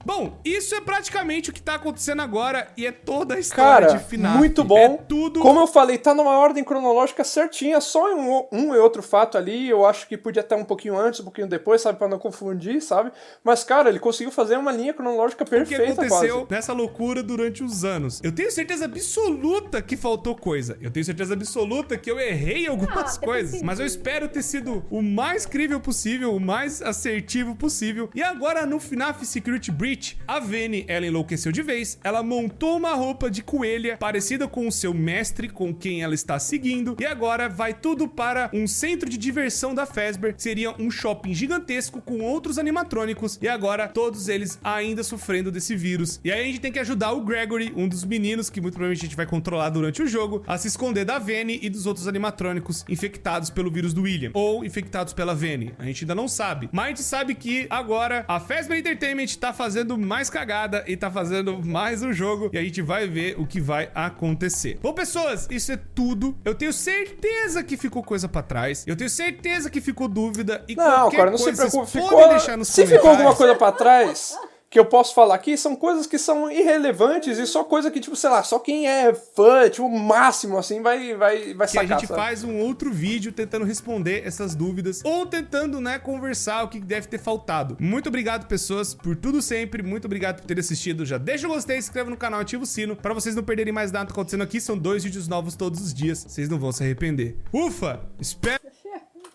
Bom, isso é praticamente o que tá acontecendo agora e é toda a história de FNAF. Muito bom. É tudo... Como eu falei, tá numa ordem cronológica certinha, só em um e outro fato ali, eu acho que podia estar um pouquinho antes, um pouquinho depois, sabe, pra não confundir, sabe? Mas, cara, ele conseguiu fazer uma linha cronológica perfeita, quase. O que aconteceu quase nessa loucura durante os anos? Eu tenho certeza absoluta que faltou coisa. Eu tenho certeza absoluta que eu errei algumas coisas. Mas eu espero ter sido o mais crível possível, o mais assertivo possível. E agora, no FNAF Security Breach, a Vene, ela enlouqueceu de vez, ela montou uma roupa de coelha parecida com o seu mestre, com quem ela está seguindo, e agora vai tudo para um centro de diversão da Fazbear, seria um shopping gigantesco com outros animatrônicos, e agora todos eles ainda sofrendo desse vírus. E aí a gente tem que ajudar o Gregory, um dos meninos que muito provavelmente a gente vai controlar durante o jogo, a se esconder da Vene e dos outros animatrônicos infectados pelo vírus do William, ou infectados pela Vene. A gente ainda não sabe, mas a gente sabe que agora a Fazbear Entertainment tá fazendo mais cagada e tá fazendo mais um jogo e a gente vai ver o que vai acontecer. Bom, pessoas, isso é tudo. Eu tenho certeza que ficou coisa pra trás. Eu tenho certeza que ficou dúvida e qualquer cara, não coisa se preocupe. podem deixar nos Se ficou alguma coisa pra trás que eu posso falar aqui, são coisas que são irrelevantes e só coisa que, tipo, sei lá, só quem é fã, tipo, o máximo, assim, vai que sacar, a gente sabe? faz um outro vídeo tentando responder essas dúvidas ou tentando, né, conversar o que deve ter faltado. Muito obrigado, pessoas, por tudo sempre. Muito obrigado por ter assistido. Já deixa o gostei, se inscreva no canal, ativa o sino pra vocês não perderem mais nada acontecendo aqui. São 2 vídeos novos todos os dias. Vocês não vão se arrepender. Ufa! Espero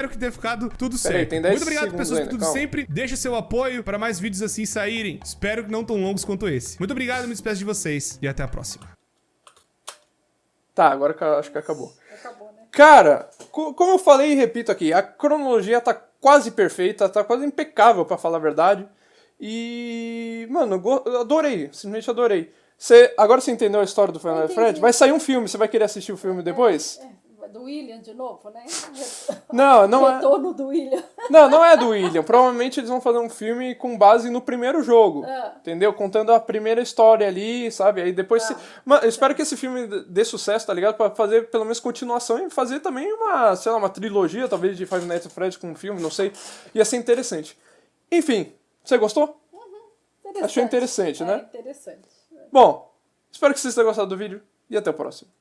que tenha ficado tudo certo. Muito obrigado, pessoas, por tudo sempre. Deixa seu apoio para mais vídeos assim saírem. Espero que não tão longos quanto esse. Muito obrigado, me despeço de vocês e até a próxima. Tá, agora acho que acabou. Acabou, né? Cara, como eu falei e repito aqui, a cronologia tá quase perfeita, tá quase impecável, pra falar a verdade. E, mano, eu adorei, simplesmente adorei. Agora você entendeu a história do Final Fred? Vai sair um filme, você vai querer assistir o filme depois? Do William de novo, né? Não é. Retorno do William. Não é do William. Provavelmente eles vão fazer um filme com base no primeiro jogo. Entendeu? Contando a primeira história ali, sabe? Aí depois. Mano, eu espero que esse filme dê sucesso, tá ligado? Pra fazer pelo menos continuação e fazer também uma, sei lá, uma trilogia, talvez, de Five Nights at Freddy's com um filme, não sei. Ia ser interessante. Enfim, você gostou? Achou interessante, né? Interessante. Bom, espero que vocês tenham gostado do vídeo e até o próximo.